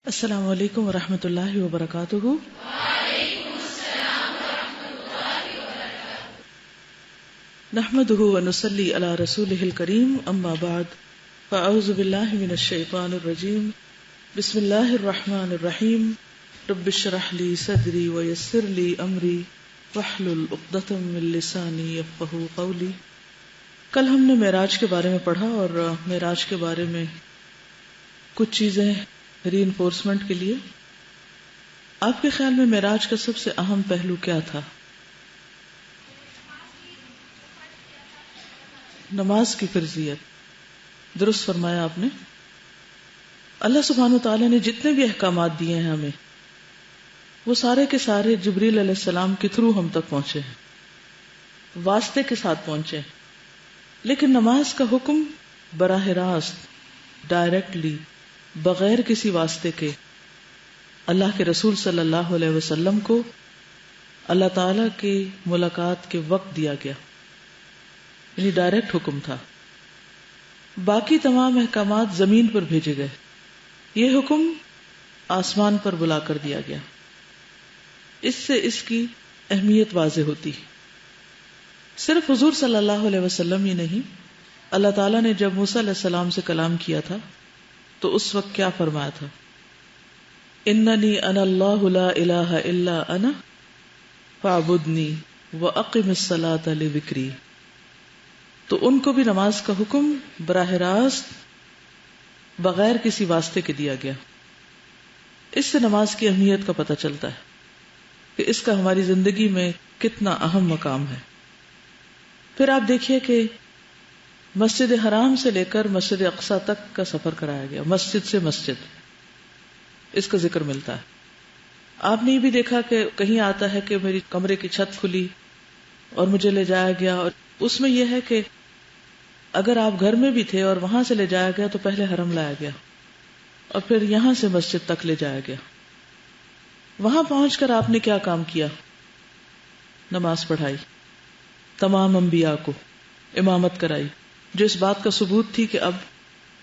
السلام علیکم ورحمۃ اللہ وبرکاتہ۔ نحمده ونصلی علی رسولہ الکریم، اما بعد فاعوذ باللہ من الشیطان الرجیم، بسم اللہ الرحمن الرحیم، رب اشرح لی صدری ویسر لی امری واحلل عقدۃ من لسانی یفقہوا قولی۔ کل ہم نے معراج کے بارے میں پڑھا اور معراج کے بارے میں کچھ چیزیں ری انفورسمنٹ کے لیے۔ آپ کے خیال میں معراج کا سب سے اہم پہلو کیا تھا؟ نماز کی فرضیت، درست فرمایا آپ نے۔ اللہ سبحانہ وتعالی نے جتنے بھی احکامات دیے ہیں ہمیں، وہ سارے کے سارے جبریل علیہ السلام کے تھرو ہم تک پہنچے ہیں، واسطے کے ساتھ پہنچے ہیں۔ لیکن نماز کا حکم براہ راست، ڈائریکٹلی، بغیر کسی واسطے کے اللہ کے رسول صلی اللہ علیہ وسلم کو اللہ تعالی کی ملاقات کے وقت دیا گیا، یعنی ڈائریکٹ حکم تھا۔ باقی تمام احکامات زمین پر بھیجے گئے، یہ حکم آسمان پر بلا کر دیا گیا۔ اس سے اس کی اہمیت واضح ہوتی ہے۔ صرف حضور صلی اللہ علیہ وسلم ہی نہیں، اللہ تعالیٰ نے جب موسیٰ علیہ السلام سے کلام کیا تھا تو اس وقت کیا فرمایا تھا؟ اننی انا اللہ لا الہ الا انا فاعبدنی واقم الصلاۃ لذکری۔ تو ان کو بھی نماز کا حکم براہ راست بغیر کسی واسطے کے دیا گیا۔ اس سے نماز کی اہمیت کا پتہ چلتا ہے کہ اس کا ہماری زندگی میں کتنا اہم مقام ہے۔ پھر آپ دیکھیے کہ مسجد حرام سے لے کر مسجد اقصی تک کا سفر کرایا گیا، مسجد سے مسجد، اس کا ذکر ملتا ہے۔ آپ نے یہ بھی دیکھا کہ کہیں آتا ہے کہ میری کمرے کی چھت کھلی اور مجھے لے جایا گیا، اور اس میں یہ ہے کہ اگر آپ گھر میں بھی تھے اور وہاں سے لے جایا گیا تو پہلے حرم لایا گیا اور پھر یہاں سے مسجد تک لے جایا گیا۔ وہاں پہنچ کر آپ نے کیا کام کیا؟ نماز پڑھائی، تمام انبیاء کو امامت کرائی، جو اس بات کا ثبوت تھی کہ اب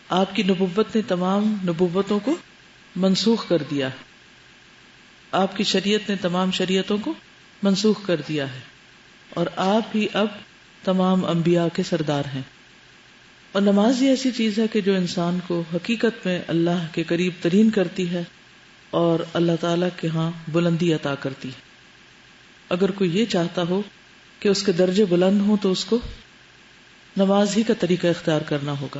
آپ کی نبوت نے تمام نبوتوں کو منسوخ کر دیا، آپ کی شریعت نے تمام شریعتوں کو منسوخ کر دیا ہے، اور آپ ہی اب تمام انبیاء کے سردار ہیں۔ اور نماز ہی ایسی چیز ہے کہ جو انسان کو حقیقت میں اللہ کے قریب ترین کرتی ہے اور اللہ تعالیٰ کے ہاں بلندی عطا کرتی ہے۔ اگر کوئی یہ چاہتا ہو کہ اس کے درجے بلند ہوں تو اس کو نماز ہی کا طریقہ اختیار کرنا ہوگا۔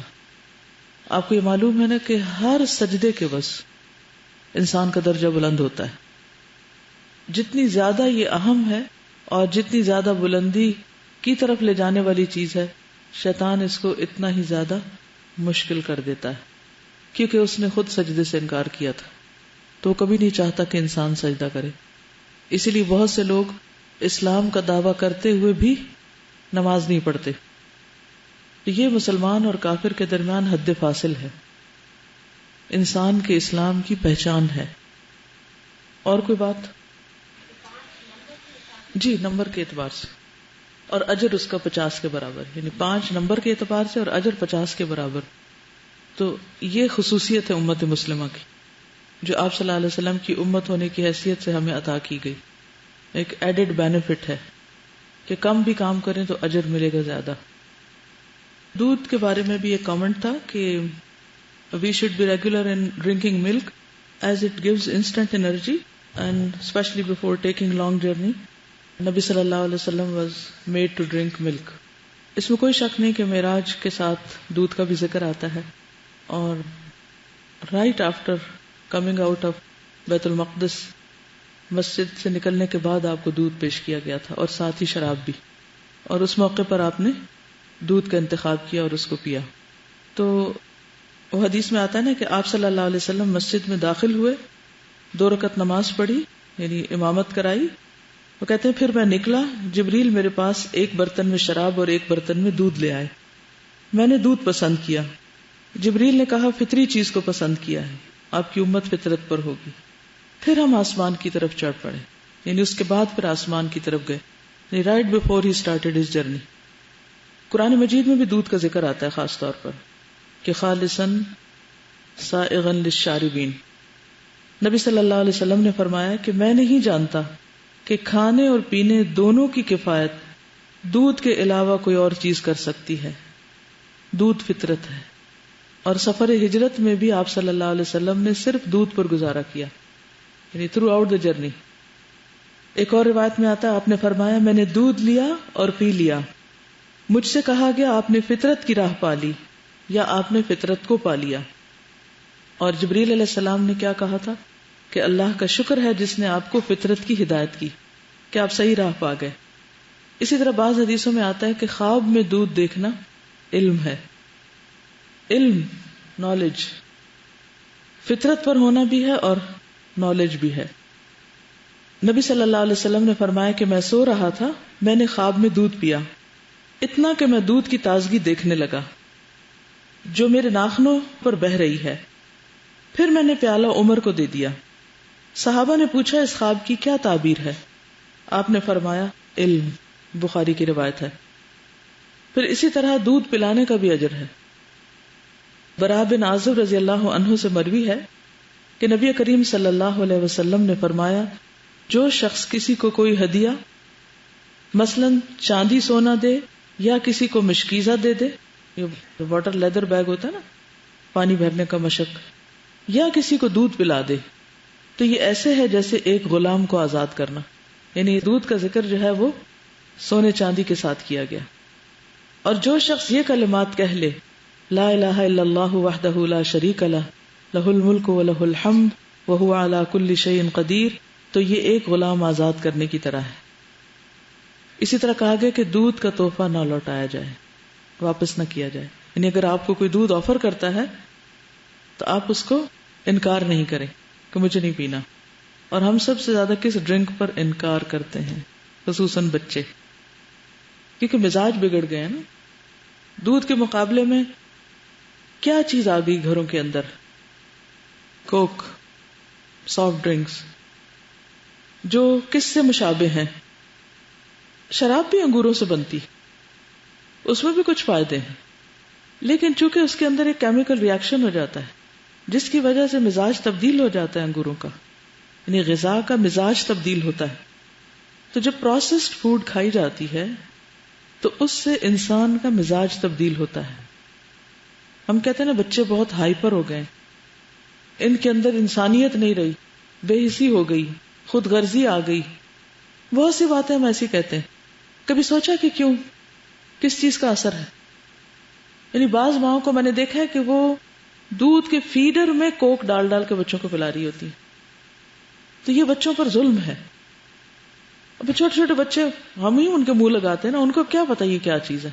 آپ کو یہ معلوم ہے نا کہ ہر سجدے کے بس انسان کا درجہ بلند ہوتا ہے۔ جتنی زیادہ یہ اہم ہے اور جتنی زیادہ بلندی کی طرف لے جانے والی چیز ہے، شیطان اس کو اتنا ہی زیادہ مشکل کر دیتا ہے، کیونکہ اس نے خود سجدے سے انکار کیا تھا، تو وہ کبھی نہیں چاہتا کہ انسان سجدہ کرے۔ اسی لیے بہت سے لوگ اسلام کا دعویٰ کرتے ہوئے بھی نماز نہیں پڑھتے۔ یہ مسلمان اور کافر کے درمیان حد فاصل ہے، انسان کے اسلام کی پہچان ہے۔ اور کوئی بات؟ جی، نمبر کے اعتبار سے، اور اجر اس کا 50 کے برابر، یعنی 5 نمبر کے اعتبار سے اور اجر 50 کے برابر۔ تو یہ خصوصیت ہے امت مسلمہ کی، جو آپ صلی اللہ علیہ وسلم کی امت ہونے کی حیثیت سے ہمیں عطا کی گئی، ایک ایڈڈ بینیفٹ ہے کہ کم بھی کام کریں تو اجر ملے گا زیادہ۔ دودھ کے بارے میں بھی ایک کامنٹ تھا کہ we should be regular in drinking milk as it gives instant energy and especially before taking long journey. نبی صلی اللہ علیہ وسلم was made to drink milk. اس میں کوئی شک نہیں کہ معراج کے ساتھ دودھ کا بھی ذکر آتا ہے، اور right after coming out of بیت المقدس، مسجد سے نکلنے کے بعد آپ کو دودھ پیش کیا گیا تھا، اور ساتھ ہی شراب بھی، اور اس موقع پر آپ نے دودھ کا انتخاب کیا اور اس کو پیا۔ تو وہ حدیث میں آتا ہے نا کہ آپ صلی اللہ علیہ وسلم مسجد میں داخل ہوئے، 2 رکعت نماز پڑھی، یعنی امامت کرائی۔ وہ کہتے ہیں پھر میں نکلا، جبریل میرے پاس ایک برتن میں شراب اور ایک برتن میں دودھ لے آئے، میں نے دودھ پسند کیا۔ جبریل نے کہا فطری چیز کو پسند کیا ہے، آپ کی امت فطرت پر ہوگی۔ پھر ہم آسمان کی طرف چڑھ پڑے، یعنی اس کے بعد پھر آسمان کی طرف گئے، یعنی right before he started his journey. Quran Majeed میں بھی دودھ کا ذکر آتا ہے خاص طور پر کہ خالصاً سائغاً للشاربین، نبی صلی اللہ علیہ وسلم نے فرمایا کہ میں نہیں جانتا کہ کھانے اور پینے دونوں کی کفایت دودھ کے علاوہ کوئی اور چیز کر سکتی ہے. دودھ فطرت ہے. اور سفر ہجرت میں بھی آپ صلی اللہ علیہ وسلم نے صرف دودھ پر گزارا کیا، یعنی تھرو آؤٹ دا جرنی. ایک اور روایت میں آتا ہے آپ نے فرمایا میں نے دودھ لیا اور پی لیا، مجھ سے کہا گیا آپ نے فطرت کی راہ پا لی یا آپ نے فطرت کو پا لیا. اور جبریل علیہ السلام نے کیا کہا تھا کہ اللہ کا شکر ہے جس نے آپ کو فطرت کی ہدایت کی کہ آپ صحیح راہ پا گئے. اسی طرح بعض حدیثوں میں آتا ہے کہ خواب میں دودھ دیکھنا علم ہے. علم، نالج، فطرت پر ہونا بھی ہے اور نالج بھی ہے. نبی صلی اللہ علیہ وسلم نے فرمایا کہ میں سو رہا تھا، میں نے خواب میں دودھ پیا، اتنا کہ میں دودھ کی تازگی دیکھنے لگا جو میرے ناخنوں پر بہہ رہی ہے. پھر میں نے پیالہ عمر کو دے دیا. صحابہ نے پوچھا اس خواب کی کیا تعبیر ہے؟ آپ نے فرمایا علم. بخاری کی روایت ہے. پھر اسی طرح دودھ پلانے کا بھی اجر ہے. براء بن عازب رضی اللہ عنہ سے مروی ہے کہ نبی کریم صلی اللہ علیہ وسلم نے فرمایا جو شخص کسی کو کوئی ہدیہ مثلا چاندی سونا دے یا کسی کو مشکیزہ دے دے، یہ واٹر لیدر بیگ ہوتا ہے نا پانی بھرنے کا مشک، یا کسی کو دودھ پلا دے، تو یہ ایسے ہے جیسے ایک غلام کو آزاد کرنا. یعنی دودھ کا ذکر جو ہے وہ سونے چاندی کے ساتھ کیا گیا. اور جو شخص یہ کلمات کہہ لے لا الہ الا اللہ وحدہ لا شریک لہ لہ الملک و لہ الحمد وہو علی کل شیء قدیر، تو یہ ایک غلام آزاد کرنے کی طرح ہے. اسی طرح کہا گیا کہ دودھ کا تحفہ نہ لوٹایا جائے، واپس نہ کیا جائے. یعنی اگر آپ کو کوئی دودھ آفر کرتا ہے تو آپ اس کو انکار نہیں کریں کہ مجھے نہیں پینا. اور ہم سب سے زیادہ کس ڈرنک پر انکار کرتے ہیں؟ خصوصاً بچے، کیونکہ مزاج بگڑ گئے ہیں نا. دودھ کے مقابلے میں کیا چیز آ گئی گھروں کے اندر؟ کوک، سافٹ ڈرنکس، جو کس سے مشابہ ہیں. شراب بھی انگوروں سے بنتی، اس میں بھی کچھ فائدے ہیں، لیکن چونکہ اس کے اندر ایک کیمیکل ریاکشن ہو جاتا ہے جس کی وجہ سے مزاج تبدیل ہو جاتا ہے انگوروں کا، یعنی غذا کا مزاج تبدیل ہوتا ہے. تو جب پروسیسڈ فوڈ کھائی جاتی ہے تو اس سے انسان کا مزاج تبدیل ہوتا ہے. ہم کہتے ہیں نا بچے بہت ہائپر ہو گئے، ان کے اندر انسانیت نہیں رہی، بے حسی ہو گئی، خود غرضی آ گئی. بہت سی باتیں ہم ایسی کہتے ہیں. کبھی سوچا کہ کیوں؟ کس چیز کا اثر ہے؟ یعنی بعض ماؤں کو میں نے دیکھا ہے کہ وہ دودھ کے فیڈر میں کوک ڈال ڈال کے بچوں کو پلا رہی ہوتی، تو یہ بچوں پر ظلم ہے. اب چھوٹے چھوٹے بچے ہم ہی ان کے منہ لگاتے ہیں نا، ان کو کیا پتا یہ کیا چیز ہے.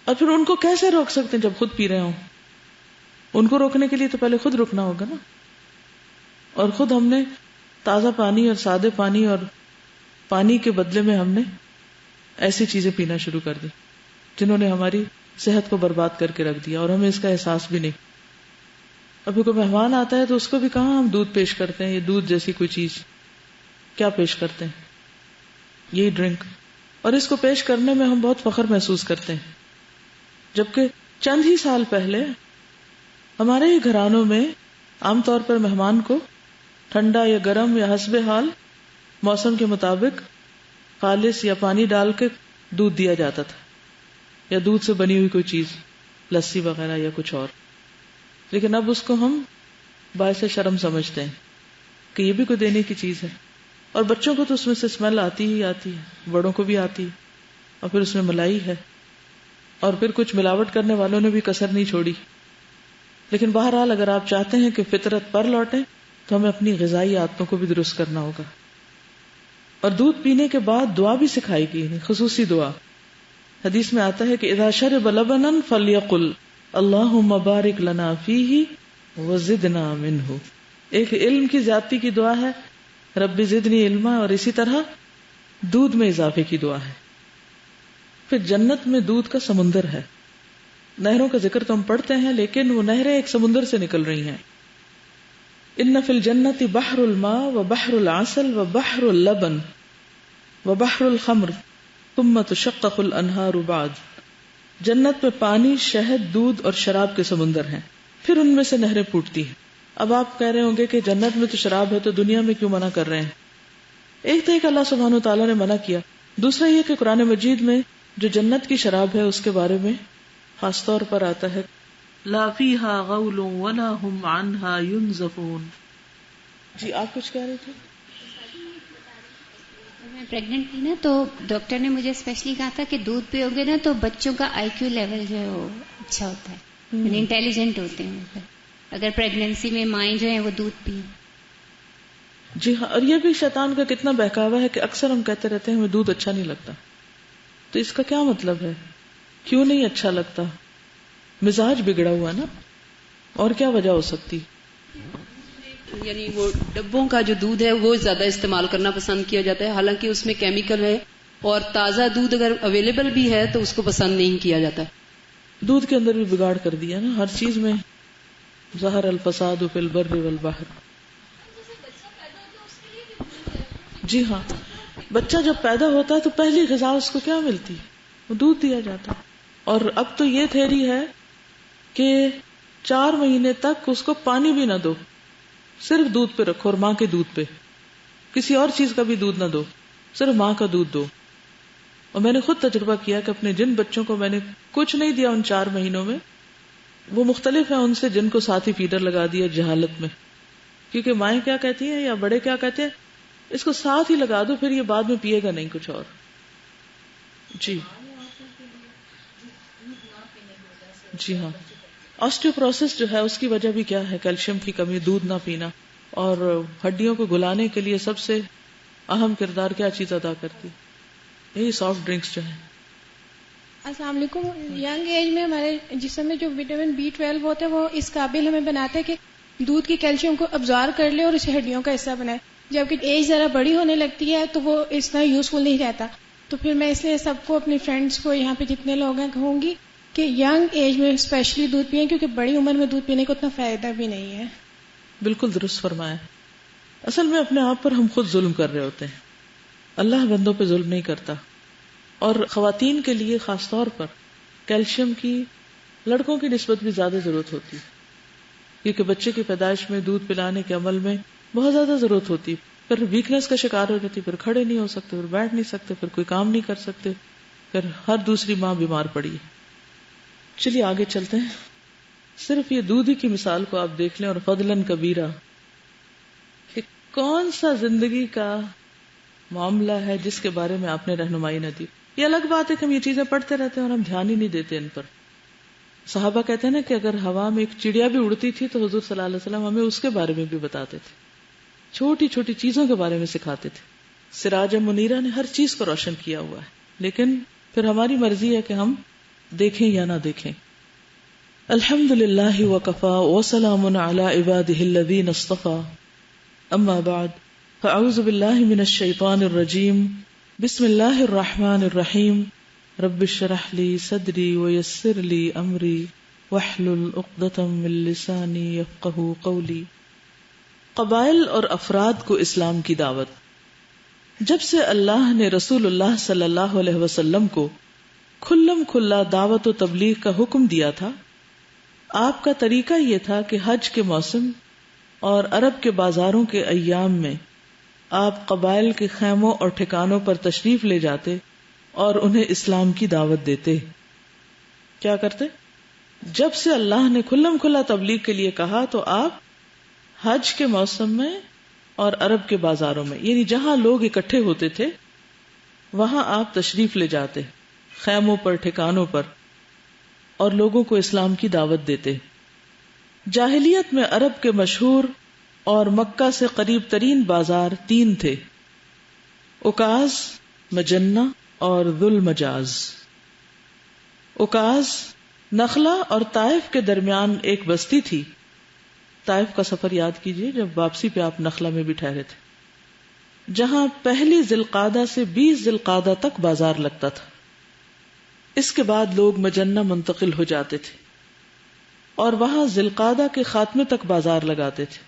اور پھر ان کو کیسے روک سکتے ہیں جب خود پی رہے ہوں؟ ان کو روکنے کے لیے تو پہلے خود رکنا ہوگا نا. اور خود ہم نے تازہ پانی اور سادے پانی اور پانی کے بدلے میں ہم نے ایسی چیزیں پینا شروع کر دی جنہوں نے ہماری صحت کو برباد کر کے رکھ دیا اور ہمیں اس کا احساس بھی نہیں. ابھی کوئی مہمان آتا ہے تو اس کو بھی کہاں ہم دودھ پیش کرتے ہیں، یہ دودھ جیسی کوئی چیز کیا پیش کرتے ہیں؟ یہی ڈرنک. اور اس کو پیش کرنے میں ہم بہت فخر محسوس کرتے ہیں، جبکہ چند ہی سال پہلے ہمارے ہی گھرانوں میں عام طور پر مہمان کو ٹھنڈا یا گرم یا حسب حال موسم کے مطابق خالص یا پانی ڈال کے دودھ دیا جاتا تھا، یا دودھ سے بنی ہوئی کوئی چیز، لسی وغیرہ یا کچھ اور. لیکن اب اس کو ہم باعث شرم سمجھتے ہیں کہ یہ بھی کوئی دینے کی چیز ہے. اور بچوں کو تو اس میں سے اسمیل آتی ہی آتی ہے، بڑوں کو بھی آتی ہے، اور پھر اس میں ملائی ہے، اور پھر کچھ ملاوٹ کرنے والوں نے بھی کسر نہیں چھوڑی. لیکن بہرحال اگر آپ چاہتے ہیں کہ فطرت پر لوٹیں تو ہمیں اپنی غذائی عادتوں کو بھی درست کرنا ہوگا. اور دودھ پینے کے بعد دعا بھی سکھائی گئی، خصوصی دعا. حدیث میں آتا ہے کہ اذا شرب لبنا فلیقل اللہم بارک لنا فیہ وزدنا منہ. ایک علم کی زیادتی کی دعا ہے، رب زدنی علما، اور اسی طرح دودھ میں اضافے کی دعا ہے. پھر جنت میں دودھ کا سمندر ہے. نہروں کا ذکر تو ہم پڑھتے ہیں لیکن وہ نہریں ایک سمندر سے نکل رہی ہیں. ان فی الجنت بحر الماء و بحر العسل و بحر اللبن و بحر الخمر ثم تشقق الانہار بعد. جنت میں پانی، شہد، دودھ اور شراب کے سمندر ہیں، پھر ان میں سے نہریں پھوٹتی ہیں. اب آپ کہہ رہے ہوں گے کہ جنت میں تو شراب ہے تو دنیا میں کیوں منع کر رہے ہیں؟ ایک تو ایک اللہ سبحانہ و تعالیٰ نے منع کیا، دوسرا یہ کہ قرآن مجید میں جو جنت کی شراب ہے اس کے بارے میں خاص طور پر آتا ہے لا فیہا غول ولا ہم عنہا ینزفون. جی آپ کچھ کہہ رہے تھے؟ میں پریگننٹ تھی نا تو ڈاکٹر نے مجھے اسپیشلی کہا تھا کہ دودھ پیو گے نا تو بچوں کا آئی کیو لیول جو ہے وہ اچھا ہوتا ہے، یعنی انٹیلیجنٹ ہوتے ہیں اگر پریگننسی میں مائیں جو ہیں وہ دودھ پئیں. جی ہاں، اور یہ بھی شیطان کا کتنا بہکاوا ہے کہ اکثر ہم کہتے رہتے ہیں ہمیں دودھ اچھا نہیں لگتا. تو اس کا کیا مطلب ہے؟ کیوں نہیں اچھا لگتا؟ مزاج بگڑا ہوا نا، اور کیا وجہ ہو سکتی؟ یعنی وہ ڈبوں کا جو دودھ ہے وہ زیادہ استعمال کرنا پسند کیا جاتا ہے، حالانکہ اس میں کیمیکل ہے، اور تازہ دودھ اگر اویلیبل بھی ہے تو اس کو پسند نہیں کیا جاتا. دودھ کے اندر بھی بگاڑ کر دیا نا، ہر چیز میں ظہر الفساد فی البر والبحر. جی ہاں، بچہ جب پیدا ہوتا ہے تو پہلی غذا اس کو کیا ملتی ہے؟ وہ دودھ دیا جاتا ہے. اور اب تو یہ تھیوری ہے کہ 4 مہینے تک اس کو پانی بھی نہ دو، صرف دودھ پہ رکھو، اور ماں کے دودھ پہ، کسی اور چیز کا بھی دودھ نہ دو، صرف ماں کا دودھ دو. اور میں نے خود تجربہ کیا کہ اپنے جن بچوں کو میں نے کچھ نہیں دیا ان 4 مہینوں میں، وہ مختلف ہیں ان سے جن کو ساتھ ہی فیڈر لگا دیا جہالت میں. کیونکہ مائیں کیا کہتی ہیں یا بڑے کیا کہتے ہیں، اس کو ساتھ ہی لگا دو، پھر یہ بعد میں پیے گا نہیں کچھ اور. جی جی ہاں، آسٹیوپروسس جو ہے اس کی وجہ بھی کیا ہے؟ کیلشیم کی کمی، دودھ نہ پینا. اور ہڈیوں کو گلانے کے لیے سب سے اہم کردار کیا چیز ادا کرتی؟ یہی سافٹ ڈرنکس جو ہیں. السلام علیکم. ینگ ایج میں ہمارے جسم میں جو وٹامن B12 ہوتا ہے وہ اس قابل ہمیں بناتا ہے کہ دودھ کی کیلشیم کو ابزارب کر لے اور اسے ہڈیوں کا حصہ بنائے. جبکہ ایج ذرا بڑی ہونے لگتی ہے تو وہ اس طرح یوزفل نہیں رہتا. تو پھر میں اس لیے سب کو، اپنی فرینڈس کو، یہاں پہ جتنے لوگ ہیں، کہوں گی کہ ینگ ایج میں اسپیشلی دودھ پئیں، کیونکہ بڑی عمر میں دودھ پینے کو اتنا فائدہ بھی نہیں ہے. بالکل درست فرمایا. اصل میں اپنے آپ پر ہم خود ظلم کر رہے ہوتے ہیں، اللہ بندوں پہ ظلم نہیں کرتا. اور خواتین کے لیے خاص طور پر کیلشیم کی لڑکوں کی نسبت بھی زیادہ ضرورت ہوتی ہے، کیونکہ بچے کی پیدائش میں دودھ پلانے کے عمل میں بہت زیادہ ضرورت ہوتی. پھر ویکنس کا شکار ہو جاتی، پھر کھڑے نہیں ہو سکتے، پھر بیٹھ نہیں سکتے، پھر کوئی کام نہیں کر سکتے، پھر ہر دوسری ماں بیمار پڑی ہے. چلیے آگے چلتے ہیں. صرف یہ دودھ ہی کی مثال کو آپ دیکھ لیں، اور فضلاً کبیرہ، کہ کون سا زندگی کا معاملہ ہے جس کے بارے میں آپ نے رہنمائی نہ دی. یہ الگ بات ہے کہ ہم یہ چیزیں پڑھتے رہتے ہیں اور ہم دھیان ہی نہیں دیتے ان پر. صحابہ کہتے ہیں نا کہ اگر ہوا میں ایک چڑیا بھی اڑتی تھی تو حضور صلی اللہ علیہ وسلم ہمیں اس کے بارے میں بھی بتاتے تھے، چھوٹی چھوٹی چیزوں کے بارے میں سکھاتے تھے. سراج منیرہ نے ہر چیز کو روشن کیا ہوا ہے، لیکن پھر ہماری مرضی ہے کہ ہم دیکھیں یا نہ دیکھیں. الحمد للہ وکفا وسلام علی عبادہ الذین اصطفی، اما بعد فاعوذ باللہ من الشیطان الرجیم. بسم اللہ الرحمن الرحیم. رب اشرح لی صدری ویسر لی امری واحلل عقدۃ من لسانی یفقہوا قولی. قبائل اور افراد کو اسلام کی دعوت. جب سے اللہ نے رسول اللہ صلی اللہ علیہ وسلم کو کھلم کھلا دعوت و تبلیغ کا حکم دیا تھا، آپ کا طریقہ یہ تھا کہ حج کے موسم اور عرب کے بازاروں کے ایام میں آپ قبائل کے خیموں اور ٹھکانوں پر تشریف لے جاتے اور انہیں اسلام کی دعوت دیتے. کیا کرتے؟ جب سے اللہ نے کھلم کھلا تبلیغ کے لیے کہا تو آپ حج کے موسم میں اور عرب کے بازاروں میں، یعنی جہاں لوگ اکٹھے ہوتے تھے وہاں آپ تشریف لے جاتے، خیموں پر، ٹھکانوں پر، اور لوگوں کو اسلام کی دعوت دیتے. جاہلیت میں عرب کے مشہور اور مکہ سے قریب ترین بازار 3 تھے: اوکاز، مجنہ اور ذو المجاز. اوکاز نخلا اور طائف کے درمیان ایک بستی تھی. طائف کا سفر یاد کیجئے جب واپسی پہ آپ نخلا میں بھی ٹھہرے تھے، جہاں پہلی ذی القعدہ سے 20 ذی القعدہ تک بازار لگتا تھا. اس کے بعد لوگ مجنہ منتقل ہو جاتے تھے اور وہاں ذی القعدہ کے خاتمے تک بازار لگاتے تھے.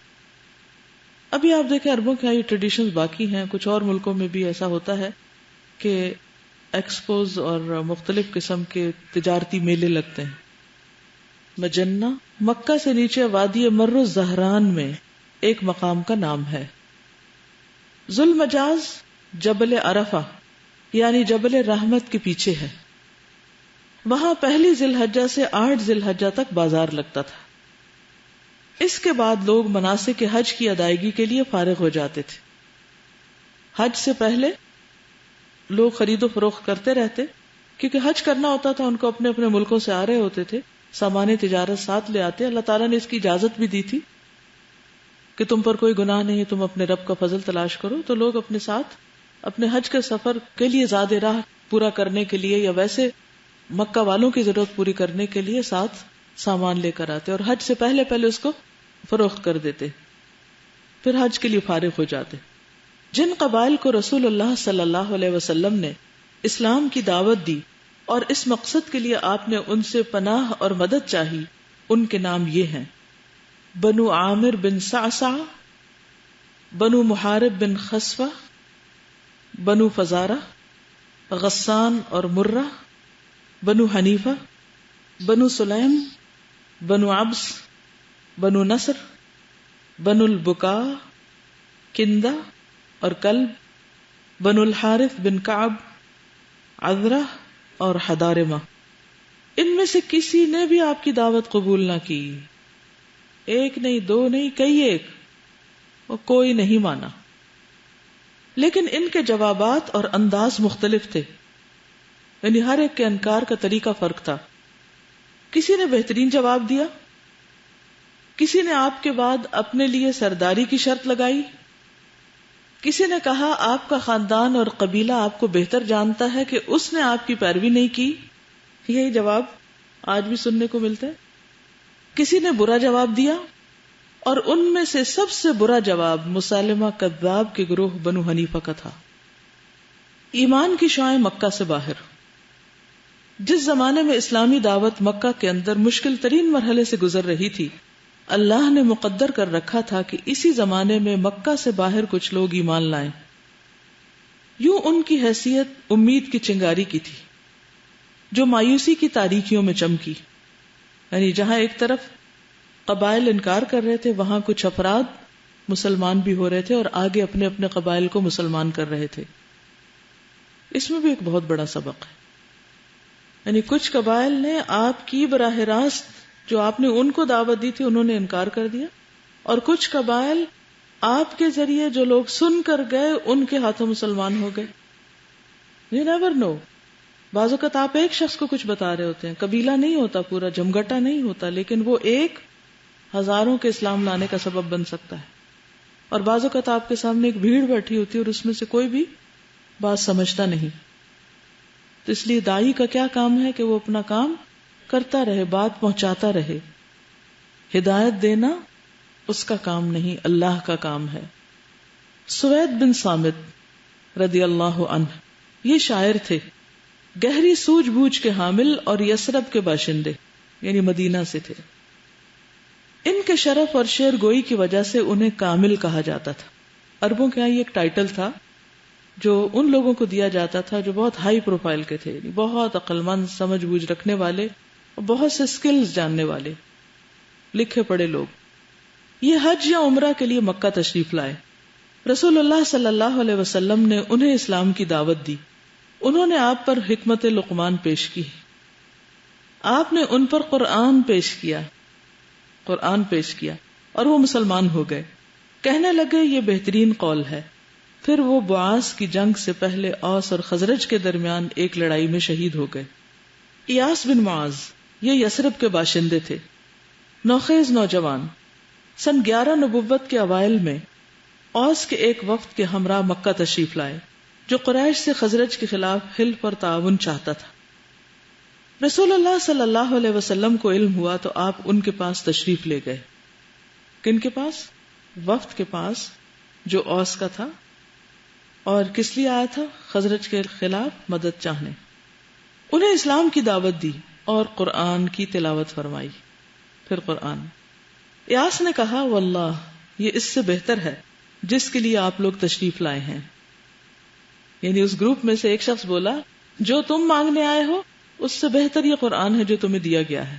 ابھی آپ دیکھیں عربوں کے یہ ٹریڈیشنز باقی ہیں، کچھ اور ملکوں میں بھی ایسا ہوتا ہے کہ ایکسپوز اور مختلف قسم کے تجارتی میلے لگتے ہیں. مجنہ مکہ سے نیچے وادی مر الزہران میں ایک مقام کا نام ہے. ذوالمجاز جبل عرفہ یعنی جبل رحمت کے پیچھے ہے. وہاں پہلی ذی الحجہ سے 8 ذی الحجہ تک بازار لگتا تھا. اس کے بعد لوگ مناسک حج کی ادائیگی کے لیے فارغ ہو جاتے تھے. حج سے پہلے لوگ خرید و فروخت کرتے رہتے کیونکہ حج کرنا ہوتا تھا. ان کو اپنے اپنے ملکوں سے آ رہے ہوتے تھے, سامان تجارت ساتھ لے آتے. اللہ تعالیٰ نے اس کی اجازت بھی دی تھی کہ تم پر کوئی گناہ نہیں, تم اپنے رب کا فضل تلاش کرو. تو لوگ اپنے ساتھ اپنے حج کے سفر کے لیے زاد راہ پورا کرنے کے لیے یا ویسے مکہ والوں کی ضرورت پوری کرنے کے لیے ساتھ سامان لے کر آتے اور حج سے پہلے اس کو فروخت کر دیتے, پھر حج کے لیے فارغ ہو جاتے. جن قبائل کو رسول اللہ صلی اللہ علیہ وسلم نے اسلام کی دعوت دی اور اس مقصد کے لیے آپ نے ان سے پناہ اور مدد چاہی, ان کے نام یہ ہیں: بنو عامر بن صعصع, بنو محارب بن خصفہ, بنو فزارہ, غسان اور مرہ, بنو حنیفہ, بنو سلیم, بنو عبس, بنو نصر, بنو البکا, کندہ اور کلب, بنو الحارث بن کعب, عذرہ اور حدارمہ. ان میں سے کسی نے بھی آپ کی دعوت قبول نہ کی. ایک نہیں, دو نہیں, کئی ایک, اور کوئی نہیں مانا. لیکن ان کے جوابات اور انداز مختلف تھے, یعنی ہر ایک کے انکار کا طریقہ فرق تھا. کسی نے بہترین جواب دیا, کسی نے آپ کے بعد اپنے لیے سرداری کی شرط لگائی, کسی نے کہا آپ کا خاندان اور قبیلہ آپ کو بہتر جانتا ہے کہ اس نے آپ کی پیروی نہیں کی. یہی جواب آج بھی سننے کو ملتا ہے. کسی نے برا جواب دیا, اور ان میں سے سب سے برا جواب مسلمہ کذاب کے گروہ بنو حنیفہ کا تھا. ایمان کی شعاعیں مکہ سے باہر. جس زمانے میں اسلامی دعوت مکہ کے اندر مشکل ترین مرحلے سے گزر رہی تھی, اللہ نے مقدر کر رکھا تھا کہ اسی زمانے میں مکہ سے باہر کچھ لوگ ایمان لائیں. یوں ان کی حیثیت امید کی چنگاری کی تھی جو مایوسی کی تاریکیوں میں چمکی. یعنی جہاں ایک طرف قبائل انکار کر رہے تھے, وہاں کچھ افراد مسلمان بھی ہو رہے تھے اور آگے اپنے اپنے قبائل کو مسلمان کر رہے تھے. اس میں بھی ایک بہت بڑا سبق ہے. یعنی کچھ قبائل نے آپ کی براہ راست جو آپ نے ان کو دعوت دی تھی انہوں نے انکار کر دیا, اور کچھ قبائل آپ کے ذریعے جو لوگ سن کر گئے ان کے ہاتھوں مسلمان ہو گئے. You never know. بعض اوقات آپ ایک شخص کو کچھ بتا رہے ہوتے ہیں, قبیلہ نہیں ہوتا, پورا جمگٹا نہیں ہوتا, لیکن وہ ایک ہزاروں کے اسلام لانے کا سبب بن سکتا ہے. اور بعض اوقات آپ کے سامنے ایک بھیڑ بیٹھی ہوتی ہے اور اس میں سے کوئی بھی بات سمجھتا نہیں. تو اس لیے داعی کا کیا کام ہے کہ وہ اپنا کام کرتا رہے, بات پہنچاتا رہے. ہدایت دینا اس کا کام نہیں, اللہ کا کام ہے. سوید بن صامت رضی اللہ عنہ یہ شاعر تھے, گہری سوجھ بوجھ کے حامل اور یثرب کے باشندے یعنی مدینہ سے تھے. ان کے شرف اور شعر گوئی کی وجہ سے انہیں کامل کہا جاتا تھا. عربوں کے یہاں یہ ایک ٹائٹل تھا جو ان لوگوں کو دیا جاتا تھا جو بہت ہائی پروفائل کے تھے, یعنی بہت عقل مند, سمجھ بوجھ رکھنے والے اور بہت سے سکلز جاننے والے, لکھے پڑھے لوگ. یہ حج یا عمرہ کے لیے مکہ تشریف لائے. رسول اللہ صلی اللہ علیہ وسلم نے انہیں اسلام کی دعوت دی. انہوں نے آپ پر حکمت لقمان پیش کی. آپ نے ان پر قرآن پیش کیا اور وہ مسلمان ہو گئے. کہنے لگے یہ بہترین قول ہے. پھر وہ بعاث کی جنگ سے پہلے اوس اور خزرج کے درمیان ایک لڑائی میں شہید ہو گئے. ایاس بن معاذ یہ یثرب کے باشندے تھے, نوخیز نوجوان. سن 11 نبوت کے اوائل میں اوس کے ایک وفد کے ہمراہ مکہ تشریف لائے جو قریش سے خزرج کے خلاف حلف اور تعاون چاہتا تھا. رسول اللہ صلی اللہ علیہ وسلم کو علم ہوا تو آپ ان کے پاس تشریف لے گئے. کن کے پاس؟ وفد کے پاس جو اوس کا تھا. اور کس لیے آیا تھا؟ خزرج کے خلاف مدد چاہنے. انہیں اسلام کی دعوت دی اور قرآن کی تلاوت فرمائی. پھر قرآن. ایاس نے کہا واللہ یہ اس سے بہتر ہے جس کے لیے آپ لوگ تشریف لائے ہیں. یعنی اس گروپ میں سے ایک شخص بولا جو تم مانگنے آئے ہو اس سے بہتر یہ قرآن ہے جو تمہیں دیا گیا ہے.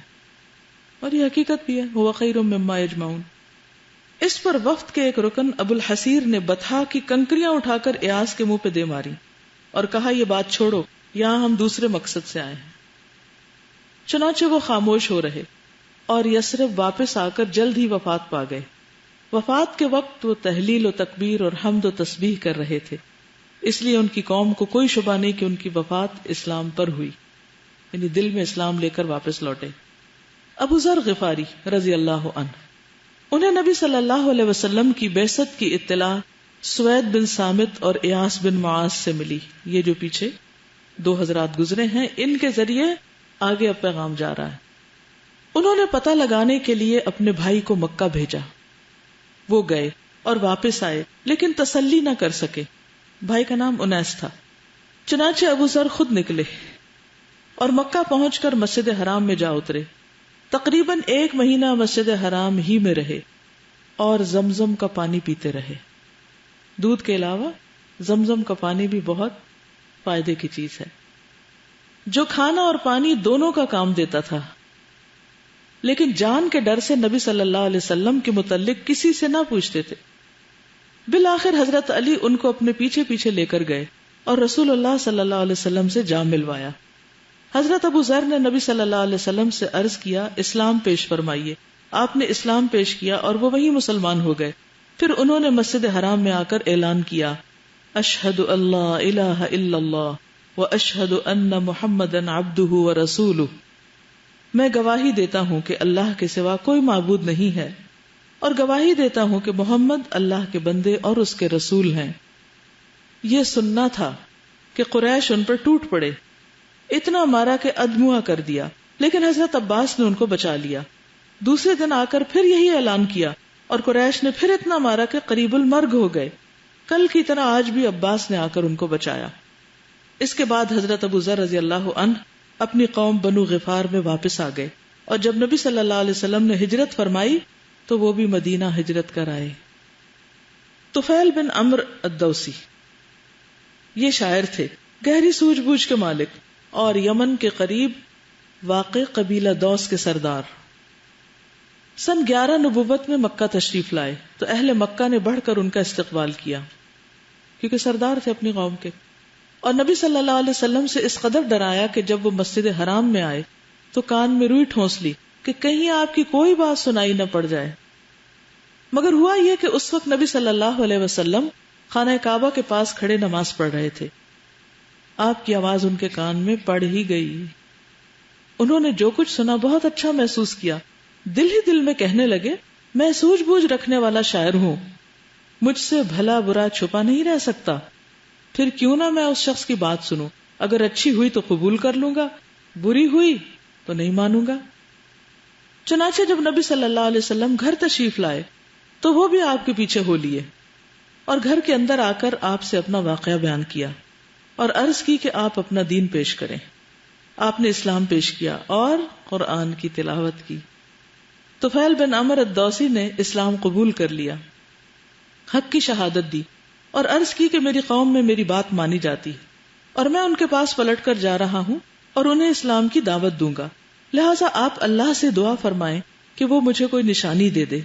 اور یہ حقیقت بھی ہے، هو خیر مما یجمعون. اس پر وفد کے ایک رکن ابو الحسیر نے بطحا کی کنکریاں اٹھا کر ایاز کے منہ پہ دے ماری اور کہا یہ بات چھوڑو، یہاں ہم دوسرے مقصد سے آئے ہیں. چنانچہ وہ خاموش ہو رہے اور یثرب واپس آ کر جلد ہی وفات پا گئے. وفات کے وقت وہ تہلیل و تکبیر اور حمد و تسبیح کر رہے تھے، اس لیے ان کی قوم کو کوئی شبہ نہیں کہ ان کی وفات اسلام پر ہوئی، یعنی دل میں اسلام لے کر واپس لوٹے. ابو ذر غفاری رضی اللہ عنہ، انہیں نبی صلی اللہ علیہ وسلم کی بعثت کی اطلاع سوید بن سامت اور ایاس بن معاذ سے ملی. یہ جو پیچھے دو حضرات گزرے ہیں، ان کے ذریعے آگے اب پیغام جا رہا ہے. انہوں نے پتہ لگانے کے لیے اپنے بھائی کو مکہ بھیجا. وہ گئے اور واپس آئے لیکن تسلی نہ کر سکے. بھائی کا نام انیس تھا. چنانچہ ابو ذر خود نکلے اور مکہ پہنچ کر مسجد حرام میں جا اترے. تقریباً 1 مہینہ مسجد حرام ہی میں رہے اور زمزم کا پانی پیتے رہے. دودھ کے علاوہ زمزم کا پانی بھی بہت فائدے کی چیز ہے، جو کھانا اور پانی دونوں کا کام دیتا تھا. لیکن جان کے ڈر سے نبی صلی اللہ علیہ وسلم کے متعلق کسی سے نہ پوچھتے تھے. بالآخر حضرت علی ان کو اپنے پیچھے پیچھے لے کر گئے اور رسول اللہ صلی اللہ علیہ وسلم سے جا ملوایا. حضرت ابو ذر نے نبی صلی اللہ علیہ وسلم سے عرض کیا اسلام پیش فرمائیے. آپ نے اسلام پیش کیا اور وہ وہی مسلمان ہو گئے. پھر انہوں نے مسجد حرام میں آ کر اعلان کیا اشہد اللہ الہ الا اللہ و اشہد ان محمدًا عبدہ و رسولہ. میں گواہی دیتا ہوں کہ اللہ کے سوا کوئی معبود نہیں ہے اور گواہی دیتا ہوں کہ محمد اللہ کے بندے اور اس کے رسول ہیں. یہ سننا تھا کہ قریش ان پر ٹوٹ پڑے، اتنا مارا کہ ادموا کر دیا، لیکن حضرت عباس نے ان کو بچا لیا. دوسرے دن آ کر پھر یہی اعلان کیا اور قریش نے پھر اتنا مارا کہ قریب المرگ ہو گئے. کل کی طرح آج بھی عباس نے آ کر ان کو بچایا. اس کے بعد حضرت ابو ذر رضی اللہ عنہ اپنی قوم بنو غفار میں واپس آ گئے اور جب نبی صلی اللہ علیہ وسلم نے ہجرت فرمائی تو وہ بھی مدینہ ہجرت کر آئے. طفیل بن عمرو الدوسی یہ شاعر تھے، گہری سوجھ بوجھ کے مالک اور یمن کے قریب واقع قبیلہ دوس کے سردار. سن 11 نبوت میں مکہ تشریف لائے تو اہل مکہ نے بڑھ کر ان کا استقبال کیا کیونکہ سردار تھے اپنی قوم کے، اور نبی صلی اللہ علیہ وسلم سے اس قدر ڈرایا کہ جب وہ مسجد حرام میں آئے تو کان میں روئی ٹھونس لی کہ کہیں آپ کی کوئی بات سنائی نہ پڑ جائے. مگر ہوا یہ کہ اس وقت نبی صلی اللہ علیہ وسلم خانہ کعبہ کے پاس کھڑے نماز پڑھ رہے تھے. آپ کی آواز ان کے کان میں پڑ ہی گئی. انہوں نے جو کچھ سنا بہت اچھا محسوس کیا. دل ہی دل میں کہنے لگے میں سوجھ بوجھ رکھنے والا شاعر ہوں، مجھ سے بھلا برا چھپا نہیں رہ سکتا، پھر کیوں نہ میں اس شخص کی بات سنوں، اگر اچھی ہوئی تو قبول کر لوں گا، بری ہوئی تو نہیں مانوں گا. چنانچہ جب نبی صلی اللہ علیہ وسلم گھر تشریف لائے تو وہ بھی آپ کے پیچھے ہو لیے اور گھر کے اندر آ کر آپ سے اپنا واقعہ بیان کیا اور عرض کی کہ آپ اپنا دین پیش کریں. آپ نے اسلام پیش کیا اور قرآن کی تلاوت کی. طفیل بن عمرو الدوسی نے اسلام قبول کر لیا، حق کی شہادت دی اور عرض کی کہ میری قوم میں میری بات مانی جاتی اور میں ان کے پاس پلٹ کر جا رہا ہوں اور انہیں اسلام کی دعوت دوں گا، لہٰذا آپ اللہ سے دعا فرمائیں کہ وہ مجھے کوئی نشانی دے دے.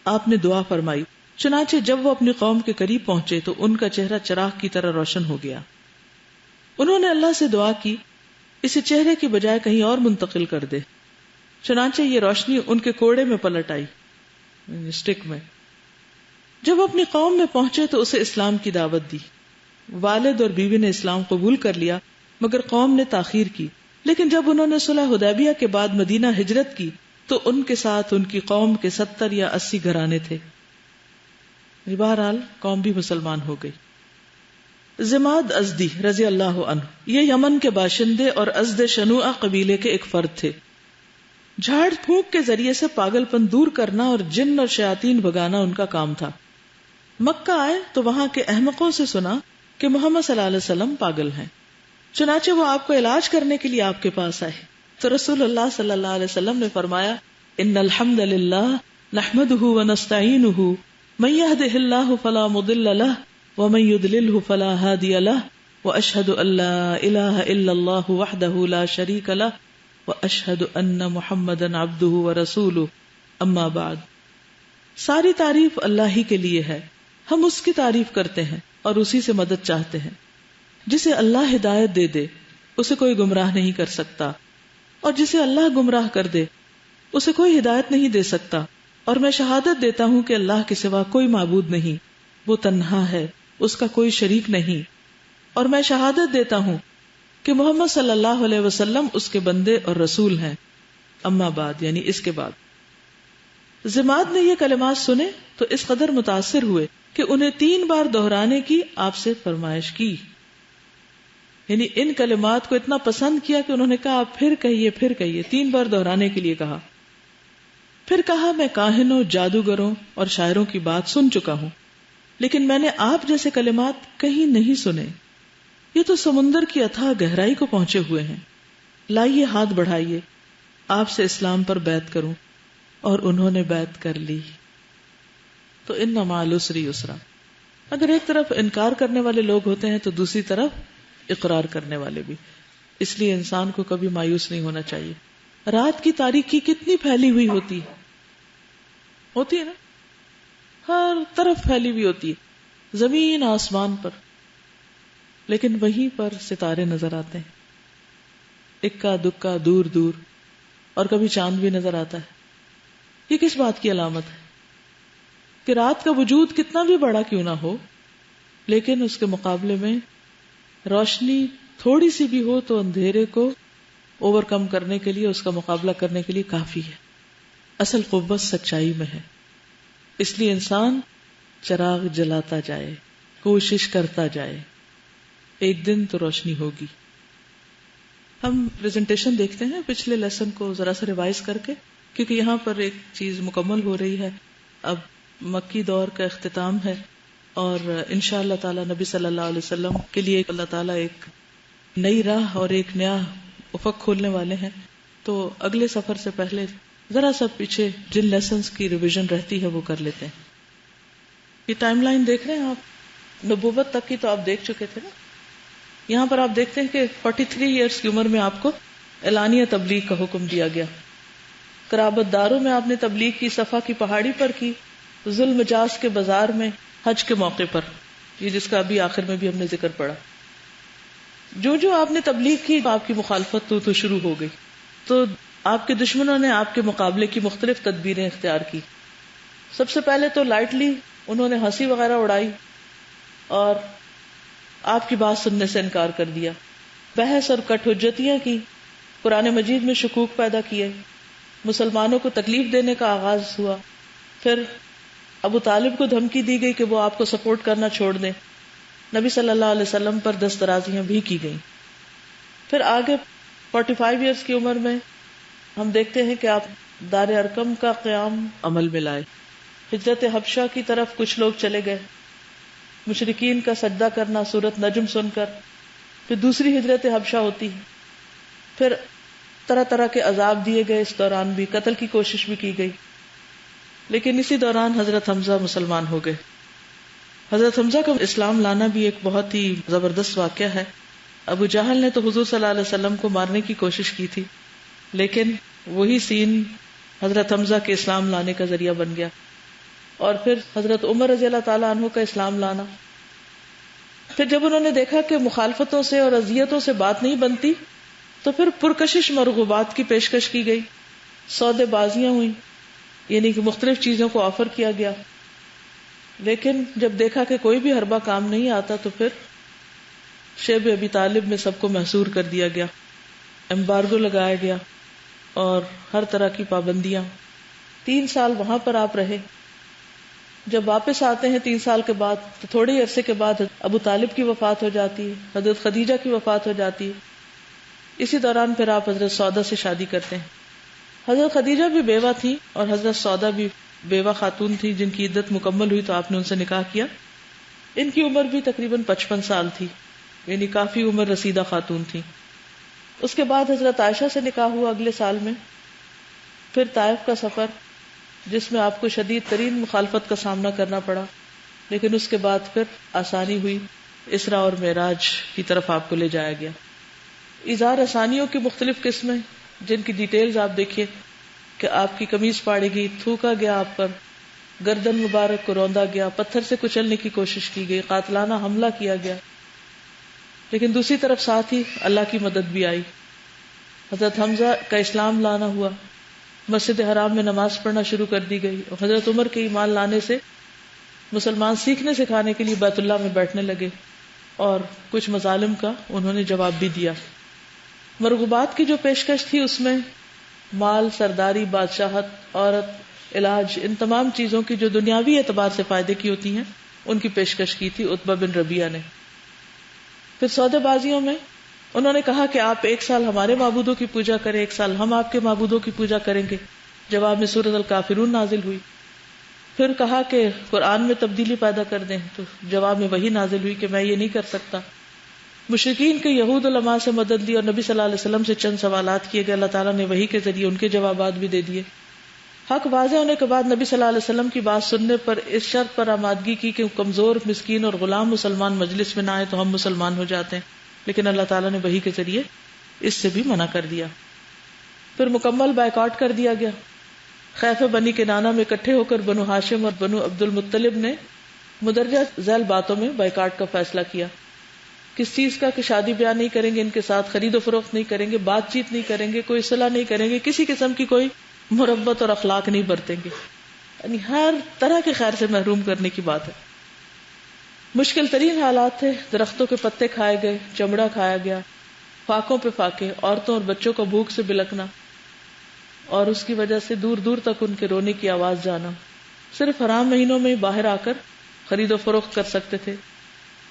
آپ نے دعا فرمائی. چنانچہ جب وہ اپنی قوم کے قریب پہنچے تو ان کا چہرہ چراغ کی طرح روشن ہو گیا. انہوں نے اللہ سے دعا کی اسے چہرے کی بجائے کہیں اور منتقل کر دے. چنانچہ یہ روشنی ان کے کوڑے میں پلٹ آئی، اسٹک میں. جب اپنی قوم میں پہنچے تو اسے اسلام کی دعوت دی. والد اور بیوی نے اسلام قبول کر لیا مگر قوم نے تاخیر کی. لیکن جب انہوں نے صلح حدیبیہ کے بعد مدینہ ہجرت کی تو ان کے ساتھ ان کی قوم کے 70 یا 80 گھرانے تھے. بہرحال قوم بھی مسلمان ہو گئی. زماد ازدی رضی اللہ عنہ یہ یمن کے باشندے اور ازد شنوعہ قبیلے کے ایک فرد تھے. جھاڑ پھونک کے ذریعے سے پاگل پن دور کرنا اور جن اور شیاطین بھگانا ان کا کام تھا. مکہ آئے تو وہاں کے احمقوں سے سنا کہ محمد صلی اللہ علیہ وسلم پاگل ہیں. چنانچہ وہ آپ کو علاج کرنے کے لیے آپ کے پاس آئے تو رسول اللہ صلی اللہ علیہ وسلم نے فرمایا ان الحمد للہ نحمده ونستعینه من يهده الله فلا مضل له ومن يضلله فلا هادي له واشهد ان لا اله الا الله وحده لا شريك له وَأَشْهَدُ أَنَّ مُحَمَّدًا عَبْدُهُ وَرَسُولُهُ أَمَّا بَعْد۔ ساری تعریف اللہ ہی کے لیے ہے، ہم اس کی تعریف کرتے ہیں اور اسی سے مدد چاہتے ہیں۔ جسے اللہ ہدایت دے دے اسے کوئی گمراہ نہیں کر سکتا، اور جسے اللہ گمراہ کر دے اسے کوئی ہدایت نہیں دے سکتا۔ اور میں شہادت دیتا ہوں کہ اللہ کے سوا کوئی معبود نہیں، وہ تنہا ہے، اس کا کوئی شریک نہیں۔ اور میں شہادت دیتا ہوں کہ محمد صلی اللہ علیہ وسلم اس کے بندے اور رسول ہیں۔ اما بعد یعنی اس کے بعد۔ ضماد نے یہ کلمات سنے تو اس قدر متاثر ہوئے کہ انہیں 3 بار دہرانے کی آپ سے فرمائش کی، یعنی ان کلمات کو اتنا پسند کیا کہ انہوں نے کہا آپ پھر کہیے 3 بار دہرانے کے لیے کہا۔ پھر کہا میں کاہنوں، جادوگروں اور شاعروں کی بات سن چکا ہوں، لیکن میں نے آپ جیسے کلمات کہیں نہیں سنے، یہ تو سمندر کی اتھاہ گہرائی کو پہنچے ہوئے ہیں۔ لائیے ہاتھ بڑھائیے، آپ سے اسلام پر بیعت کروں۔ اور انہوں نے بیعت کر لی۔ تو ان مع العسر یسرا، اگر ایک طرف انکار کرنے والے لوگ ہوتے ہیں تو دوسری طرف اقرار کرنے والے بھی، اس لیے انسان کو کبھی مایوس نہیں ہونا چاہیے۔ رات کی تاریکی کتنی پھیلی ہوئی ہوتی ہے نا، ہر طرف پھیلی ہوئی ہوتی ہے، زمین آسمان پر، لیکن وہیں پر ستارے نظر آتے ہیں، اکا دکا دور دور، اور کبھی چاند بھی نظر آتا ہے۔ یہ کس بات کی علامت ہے؟ کہ رات کا وجود کتنا بھی بڑا کیوں نہ ہو، لیکن اس کے مقابلے میں روشنی تھوڑی سی بھی ہو تو اندھیرے کو اوور کم کرنے کے لیے، اس کا مقابلہ کرنے کے لیے کافی ہے۔ اصل قوت سچائی میں ہے، اس لیے انسان چراغ جلاتا جائے، کوشش کرتا جائے، ایک دن تو روشنی ہوگی۔ ہم پریزنٹیشن دیکھتے ہیں پچھلے لیسن کو ذرا سا ریوائز کر کے، کیونکہ یہاں پر ایک چیز مکمل ہو رہی ہے، اب مکی دور کا اختتام ہے، اور انشاءاللہ تعالی نبی صلی اللہ علیہ وسلم کے لیے اللہ تعالیٰ ایک نئی راہ اور ایک نیا افق کھولنے والے ہیں۔ تو اگلے سفر سے پہلے ذرا سا پیچھے جن لیسنز کی ریویژن رہتی ہے وہ کر لیتے ہیں۔ یہ ٹائم لائن دیکھ رہے ہیں آپ، نبوت تک کی تو آپ دیکھ چکے تھے نا۔ یہاں پر آپ دیکھتے ہیں کہ 43 ایئرس کی عمر میں آپ کو اعلانیہ تبلیغ کا حکم دیا گیا۔ قرابت داروں میں آپ نے تبلیغ کی، صفا کی پہاڑی پر کی، ذو المجاز کے بازار میں، حج کے موقع پر، یہ جس کا ابھی آخر میں بھی ہم نے ذکر پڑا۔ جو آپ نے تبلیغ کی آپ کی مخالفت تو شروع ہو گئی، تو آپ کے دشمنوں نے آپ کے مقابلے کی مختلف تدبیریں اختیار کی۔ سب سے پہلے تو لائٹلی انہوں نے ہنسی وغیرہ اڑائی اور آپ کی بات سننے سے انکار کر دیا، بحث اور کٹ حجتیاں کی، قرآن مجید میں شکوک پیدا کیے، مسلمانوں کو تکلیف دینے کا آغاز ہوا۔ پھر ابو طالب کو دھمکی دی گئی کہ وہ آپ کو سپورٹ کرنا چھوڑ دیں۔ نبی صلی اللہ علیہ وسلم پر دست درازیاں بھی کی گئیں۔ پھر آگے 45 ایئرس کی عمر میں ہم دیکھتے ہیں کہ آپ دار ارقم کا قیام عمل میں لائے۔ ہجرت حبشہ کی طرف کچھ لوگ چلے گئے، مشرکین کا سجدہ کرنا سورۃ نجم سن کر۔ پھر دوسری ہجرت حبشہ ہوتی ہے، پھر طرح طرح کے عذاب دیے گئے، اس دوران بھی قتل کی کوشش بھی کی گئی، لیکن اسی دوران حضرت حمزہ مسلمان ہو گئے۔ حضرت حمزہ کا اسلام لانا بھی ایک بہت ہی زبردست واقعہ ہے۔ ابو جہل نے تو حضور صلی اللہ علیہ وسلم کو مارنے کی کوشش کی تھی، لیکن وہی سین حضرت حمزہ کے اسلام لانے کا ذریعہ بن گیا۔ اور پھر حضرت عمر رضی اللہ تعالیٰ عنہ کا اسلام لانا۔ پھر جب انہوں نے دیکھا کہ مخالفتوں سے اور اذیتوں سے بات نہیں بنتی تو پھر پرکشش مرغوبات کی پیشکش کی گئی، سودے بازیاں ہوئیں، یعنی کہ مختلف چیزوں کو آفر کیا گیا۔ لیکن جب دیکھا کہ کوئی بھی حربہ کام نہیں آتا تو پھر شیب ابی طالب میں سب کو محصور کر دیا گیا، ایمبارگو لگایا گیا اور ہر طرح کی پابندیاں۔ 3 سال وہاں پر آپ رہے۔ جب واپس آتے ہیں 3 سال کے بعد تو تھوڑے عرصے کے بعد ابو طالب کی وفات ہو جاتی ہے، حضرت خدیجہ کی وفات ہو جاتی ہے۔ اسی دوران پھر آپ حضرت سودا سے شادی کرتے ہیں۔ حضرت خدیجہ بھی بیوہ تھی اور حضرت سودا بھی بیوہ خاتون تھی، جن کی عدت مکمل ہوئی تو آپ نے ان سے نکاح کیا۔ ان کی عمر بھی تقریباً 55 سال تھی، یعنی کافی عمر رسیدہ خاتون تھی۔ اس کے بعد حضرت عائشہ سے نکاح ہوا اگلے سال میں۔ پھر طائف کا سفر، جس میں آپ کو شدید ترین مخالفت کا سامنا کرنا پڑا، لیکن اس کے بعد پھر آسانی ہوئی، اسراء اور معراج کی طرف آپ کو لے جایا گیا۔ اظہار آسانیوں کی مختلف قسمیں، جن کی ڈیٹیلز آپ دیکھیے کہ آپ کی قمیض پاڑی گئی، تھوکا گیا آپ پر، گردن مبارک کو روندا گیا، پتھر سے کچلنے کی کوشش کی گئی، قاتلانہ حملہ کیا گیا. لیکن دوسری طرف ساتھ ہی اللہ کی مدد بھی آئی. حضرت حمزہ کا اسلام لانا ہوا، مسجد حرام میں نماز پڑھنا شروع کر دی گئی، اور حضرت عمر کے ایمان لانے سے مسلمان سیکھنے سکھانے کے لیے بیت اللہ میں بیٹھنے لگے، اور کچھ مظالم کا انہوں نے جواب بھی دیا. مرغوبات کی جو پیشکش تھی اس میں مال، سرداری، بادشاہت، عورت، علاج، ان تمام چیزوں کی جو دنیاوی اعتبار سے فائدے کی ہوتی ہیں ان کی پیشکش کی تھی عتبہ بن ربیعہ نے. پھر سودے بازیوں میں انہوں نے کہا کہ آپ 1 سال ہمارے معبودوں کی پوجا کریں، 1 سال ہم آپ کے معبودوں کی پوجا کریں گے. جواب میں سورۃ الکافرون نازل ہوئی. پھر کہا کہ قرآن میں تبدیلی پیدا کر دیں، تو جواب میں وہی نازل ہوئی کہ میں یہ نہیں کر سکتا. مشرکین کے یہود علماء سے مدد لی اور نبی صلی اللہ علیہ وسلم سے چند سوالات کیے گئے، اللہ تعالیٰ نے وحی کے ذریعے ان کے جوابات بھی دے دیے. حق واضح ہونے کے بعد نبی صلی اللہ علیہ وسلم کی بات سننے پر اس شرط پر آمادگی کی کہ کمزور، مسکین اور غلام مسلمان مجلس میں نہ آئے تو ہم مسلمان ہو جاتے ہیں، لیکن اللہ تعالیٰ نے وحی کے ذریعے اس سے بھی منع کر دیا. پھر مکمل بائیکاٹ کر دیا گیا. خیف بنی کنانہ میں اکٹھے ہو کر بنو ہاشم اور بنو عبد المطلب نے مدرجہ ذیل باتوں میں بائیکاٹ کا فیصلہ کیا. کس چیز کا؟ کہ شادی بیاہ نہیں کریں گے، ان کے ساتھ خرید و فروخت نہیں کریں گے، بات چیت نہیں کریں گے، کوئی صلح نہیں کریں گے، کسی قسم کی کوئی مربت اور اخلاق نہیں برتیں گے. یعنی ہر طرح کے خیر سے محروم کرنے کی بات ہے. مشکل ترین حالات تھے. درختوں کے پتے کھائے گئے، چمڑا کھایا گیا، فاقوں پہ فاقے، عورتوں اور بچوں کو بھوک سے بلکنا، اور اس کی وجہ سے دور دور تک ان کے رونے کی آواز جانا. صرف حرام مہینوں میں باہر آ کر خرید و فروخت کر سکتے تھے.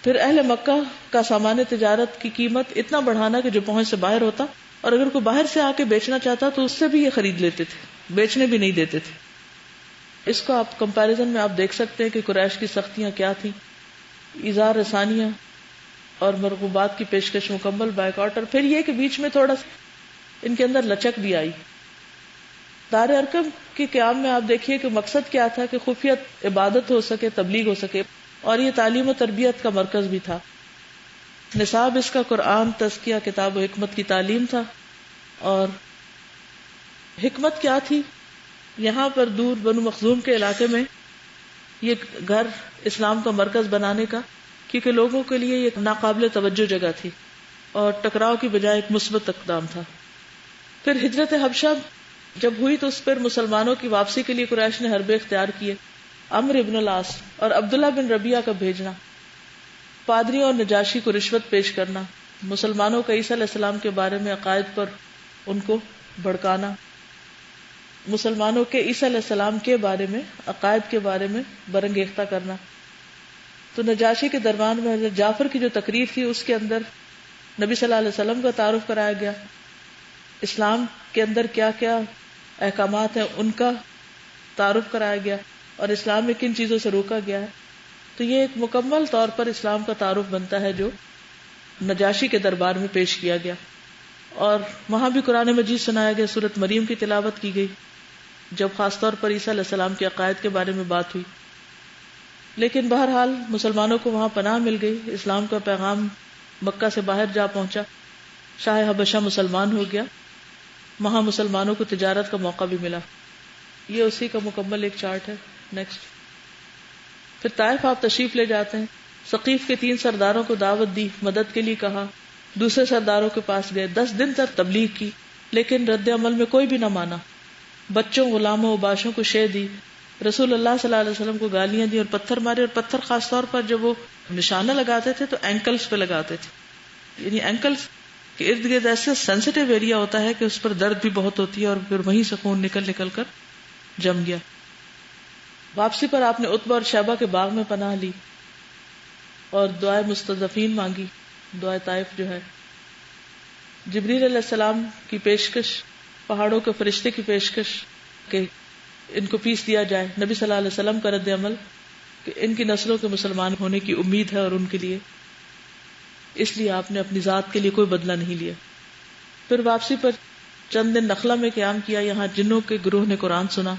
پھر اہل مکہ کا سامان تجارت کی قیمت اتنا بڑھانا کہ جو پہنچ سے باہر ہوتا، اور اگر کوئی باہر سے آ کے بیچنا چاہتا تو اس سے بھی یہ خرید لیتے تھے، بیچنے بھی نہیں دیتے تھے. اس کو آپ کمپیریزن میں آپ دیکھ سکتے ہیں کہ قریش کی سختیاں کیا تھیں. ایذار رسانیاں اور مرغوبات کی پیشکش، مکمل بائیکاٹ، اور پھر یہ کہ بیچ میں تھوڑا ان کے اندر لچک بھی آئی. دار ارقم کے قیام میں آپ دیکھیے کہ مقصد کیا تھا کہ خفیہ عبادت ہو سکے، تبلیغ ہو سکے، اور یہ تعلیم و تربیت کا مرکز بھی تھا. نصاب اس کا قرآن، تزکیہ، کتاب و حکمت کی تعلیم تھا. اور حکمت کیا تھی؟ یہاں پر دور بنو مخزوم کے علاقے میں یہ گھر اسلام کا مرکز بنانے کا، کیونکہ لوگوں کے لیے یہ ناقابل توجہ جگہ تھی اور ٹکراؤ کی بجائے ایک مثبت اقدام تھا. پھر ہجرت حبشہ جب ہوئی تو اس پر مسلمانوں کی واپسی کے لیے قریش نے حربے اختیار کیے. عمرو ابن العاص اور عبداللہ بن ربیعہ کا بھیجنا، پادریوں اور نجاشی کو رشوت پیش کرنا، مسلمانوں کا عیسیٰ علیہ السلام کے بارے میں عقائد پر ان کو بھڑکانا، مسلمانوں کے عیسیٰ علیہ السلام کے بارے میں عقائد کے بارے میں برانگیختہ کرنا. تو نجاشی کے دربار میں حضرت جعفر کی جو تقریر تھی اس کے اندر نبی صلی اللہ علیہ وسلم کا تعارف کرایا گیا، اسلام کے اندر کیا کیا احکامات ہیں ان کا تعارف کرایا گیا، اور اسلام میں کن چیزوں سے روکا گیا ہے. تو یہ ایک مکمل طور پر اسلام کا تعارف بنتا ہے جو نجاشی کے دربار میں پیش کیا گیا. اور وہاں بھی قرآن مجید سنایا گیا، سورۃ مریم کی تلاوت کی گئی جب خاص طور پر عیسیٰ علیہ السلام کے عقائد کے بارے میں بات ہوئی. لیکن بہرحال مسلمانوں کو وہاں پناہ مل گئی، اسلام کا پیغام مکہ سے باہر جا پہنچا، شاہ حبشہ مسلمان ہو گیا، وہاں مسلمانوں کو تجارت کا موقع بھی ملا. یہ اسی کا مکمل ایک چارٹ ہے. نیکسٹ. پھر طائف آپ تشریف لے جاتے ہیں. ثقیف کے 3 سرداروں کو دعوت دی، مدد کے لیے کہا، دوسرے سرداروں کے پاس گئے، 10 دن تک تبلیغ کی، لیکن رد عمل میں کوئی بھی نہ مانا. بچوں، غلاموں، اوباشوں کو شے دی، رسول اللہ صلی اللہ علیہ وسلم کو گالیاں دی اور پتھر مارے. اور پتھر خاص طور پر جب وہ نشانہ لگاتے تھے تو اینکلز پہ لگاتے تھے، یعنی اینکلز کے ارد گرد ایسے سینسیٹیو ایریا ہوتا ہے کہ اس پر درد بھی بہت ہوتی ہے، اور پھر وہیں سے خون نکل کر جم گیا. واپسی پر آپ نے عتبہ اور شیبہ کے باغ میں پناہ لی اور دعائے مستضعفین مانگی، دعائے طائف جو ہے. جبریل علیہ السلام کی پیشکش، پہاڑوں کے فرشتے کی پیشکش کہ ان کو پیس دیا جائے. نبی صلی اللہ علیہ وسلم کا رد عمل کہ ان کی نسلوں کے مسلمان ہونے کی امید ہے اور ان کے لیے، اس لیے آپ نے اپنی ذات کے لیے کوئی بدلہ نہیں لیا. پھر واپسی پر چند دن نخلا میں قیام کیا، یہاں جنوں کے گروہ نے قرآن سنا.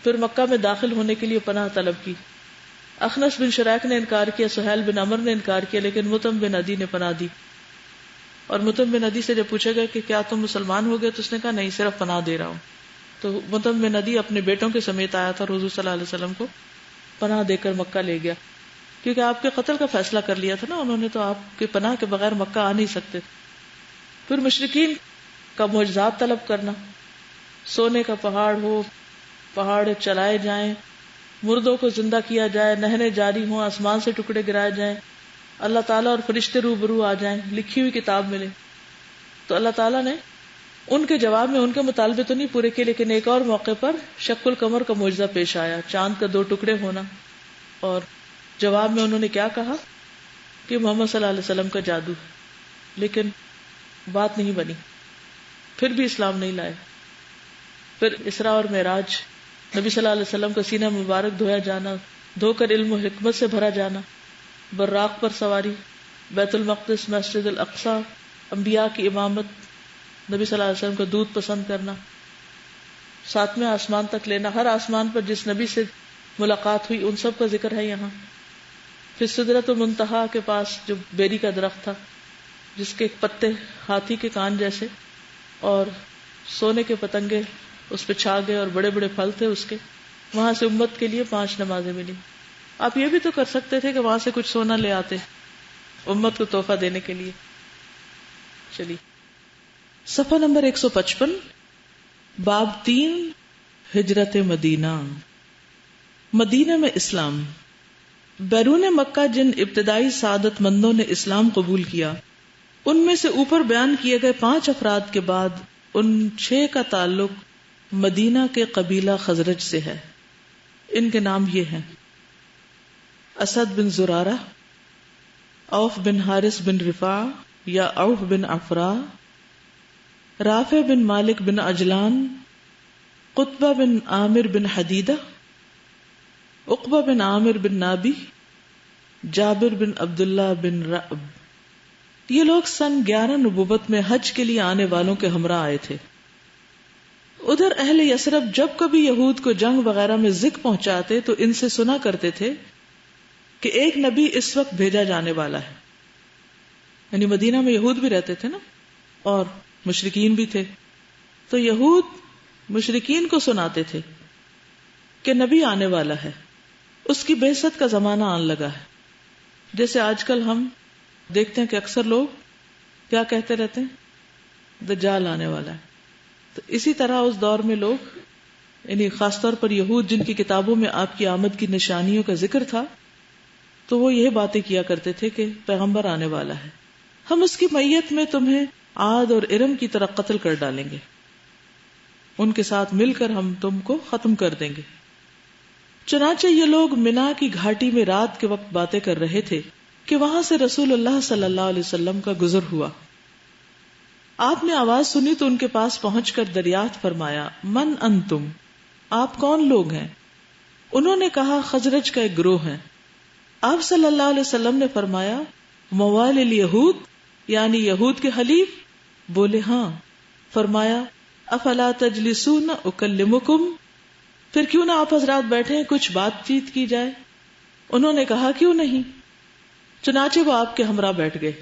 پھر مکہ میں داخل ہونے کے لیے پناہ طلب کی. اخنس بن شریک نے انکار کیا، سہیل بن عمر نے انکار کیا، لیکن مطعم بن عدی نے پناہ دی. اور مطعم بن عدی سے جب پوچھا گیا کہ کیا تم مسلمان ہو گئے تو اس نے کہا نہیں، صرف پناہ دے رہا ہوں. تو مطعم بن عدی اپنے بیٹوں کے سمیت آیا تھا، حضور صلی اللہ علیہ وسلم کو پناہ دے کر مکہ لے گیا، کیونکہ آپ کے قتل کا فیصلہ کر لیا تھا نا انہوں نے، تو آپ کے پناہ کے بغیر مکہ آ نہیں سکتے. پھر مشرکین کا معجزات طلب کرنا، سونے کا پہاڑ ہو، پہاڑ چلائے جائیں، مردوں کو زندہ کیا جائے، نہریں جاری ہوں، آسمان سے ٹکڑے گرائے جائیں، اللہ تعالیٰ اور فرشتے روبرو آ جائیں، لکھی ہوئی کتاب ملے. تو اللہ تعالیٰ نے ان کے جواب میں ان کے مطالبے تو نہیں پورے کیے، لیکن ایک اور موقع پر شق القمر کا معجزہ پیش آیا، چاند کا 2 ٹکڑے ہونا. اور جواب میں انہوں نے کیا کہا کہ محمد صلی اللہ علیہ وسلم کا جادو ہے، لیکن بات نہیں بنی، پھر بھی اسلام نہیں لائے. پھر اسراء اور معراج، نبی صلی اللہ علیہ وسلم کا سینہ مبارک دھویا جانا، دھو کر علم و حکمت سے بھرا جانا، براق پر سواری، بیت المقدس، مسجد الاقصی، انبیاء کی امامت، نبی صلی اللہ علیہ وسلم کا دودھ پسند کرنا، 7ویں آسمان تک لینا، ہر آسمان پر جس نبی سے ملاقات ہوئی ان سب کا ذکر ہے یہاں. پھر سدرۃ المنتہا کے پاس جو بیری کا درخت تھا جس کے پتے ہاتھی کے کان جیسے اور سونے کے پتنگے اس پہ چھا گئے اور بڑے بڑے پھل تھے اس کے، وہاں سے امت کے لیے 5 نمازیں ملی. آپ یہ بھی تو کر سکتے تھے کہ وہاں سے کچھ سونا لے آتے امت کو تحفہ دینے کے لیے. چلیے صفحہ نمبر 155، باب 3، ہجرت مدینہ. مدینہ میں اسلام. بیرون مکہ جن ابتدائی سعادت مندوں نے اسلام قبول کیا ان میں سے اوپر بیان کیے گئے 5 افراد کے بعد ان 6 کا تعلق مدینہ کے قبیلہ خزرج سے ہے. ان کے نام یہ ہیں: اسد بن زرارہ، عوف بن حارث بن رفاع یا عوف بن عفراء، رافع بن مالک بن عجلان، قطبہ بن عامر بن حدیدہ، عقبہ بن عامر بن نابی، جابر بن عبداللہ بن رعب. یہ لوگ سن 11 نبوت میں حج کے لیے آنے والوں کے ہمراہ آئے تھے. ادھر اہل یثرب جب کبھی یہود کو جنگ وغیرہ میں ذکر پہنچاتے تو ان سے سنا کرتے تھے کہ ایک نبی اس وقت بھیجا جانے والا ہے. یعنی مدینہ میں یہود بھی رہتے تھے نا اور مشرکین بھی تھے، تو یہود مشرکین کو سناتے تھے کہ نبی آنے والا ہے، اس کی بعثت کا زمانہ آن لگا ہے. جیسے آج کل ہم دیکھتے ہیں کہ اکثر لوگ کیا کہتے رہتے ہیں، دجال آنے والا ہے. تو اسی طرح اس دور میں لوگ، یعنی خاص طور پر یہود جن کی کتابوں میں آپ کی آمد کی نشانیوں کا ذکر تھا، تو وہ یہ باتیں کیا کرتے تھے کہ پیغمبر آنے والا ہے، ہم اس کی میت میں تمہیں عاد اور ارم کی طرح قتل کر ڈالیں گے، ان کے ساتھ مل کر ہم تم کو ختم کر دیں گے. چنانچہ یہ لوگ منا کی گھاٹی میں رات کے وقت باتیں کر رہے تھے کہ وہاں سے رسول اللہ صلی اللہ علیہ وسلم کا گزر ہوا. آپ نے آواز سنی تو ان کے پاس پہنچ کر دریافت فرمایا، من انتم، آپ کون لوگ ہیں؟ انہوں نے کہا خزرج کا ایک گروہ ہے. آپ صلی اللہ علیہ وسلم نے فرمایا، موال الیہود، یعنی یہود کے حلیف؟ بولے ہاں. فرمایا، افلا تجلسون اکلمکم، پھر کیوں نہ آپ حضرات بیٹھیں کچھ بات چیت کی جائے؟ انہوں نے کہا کیوں نہیں. چنانچہ وہ آپ کے ہمراہ بیٹھ گئے.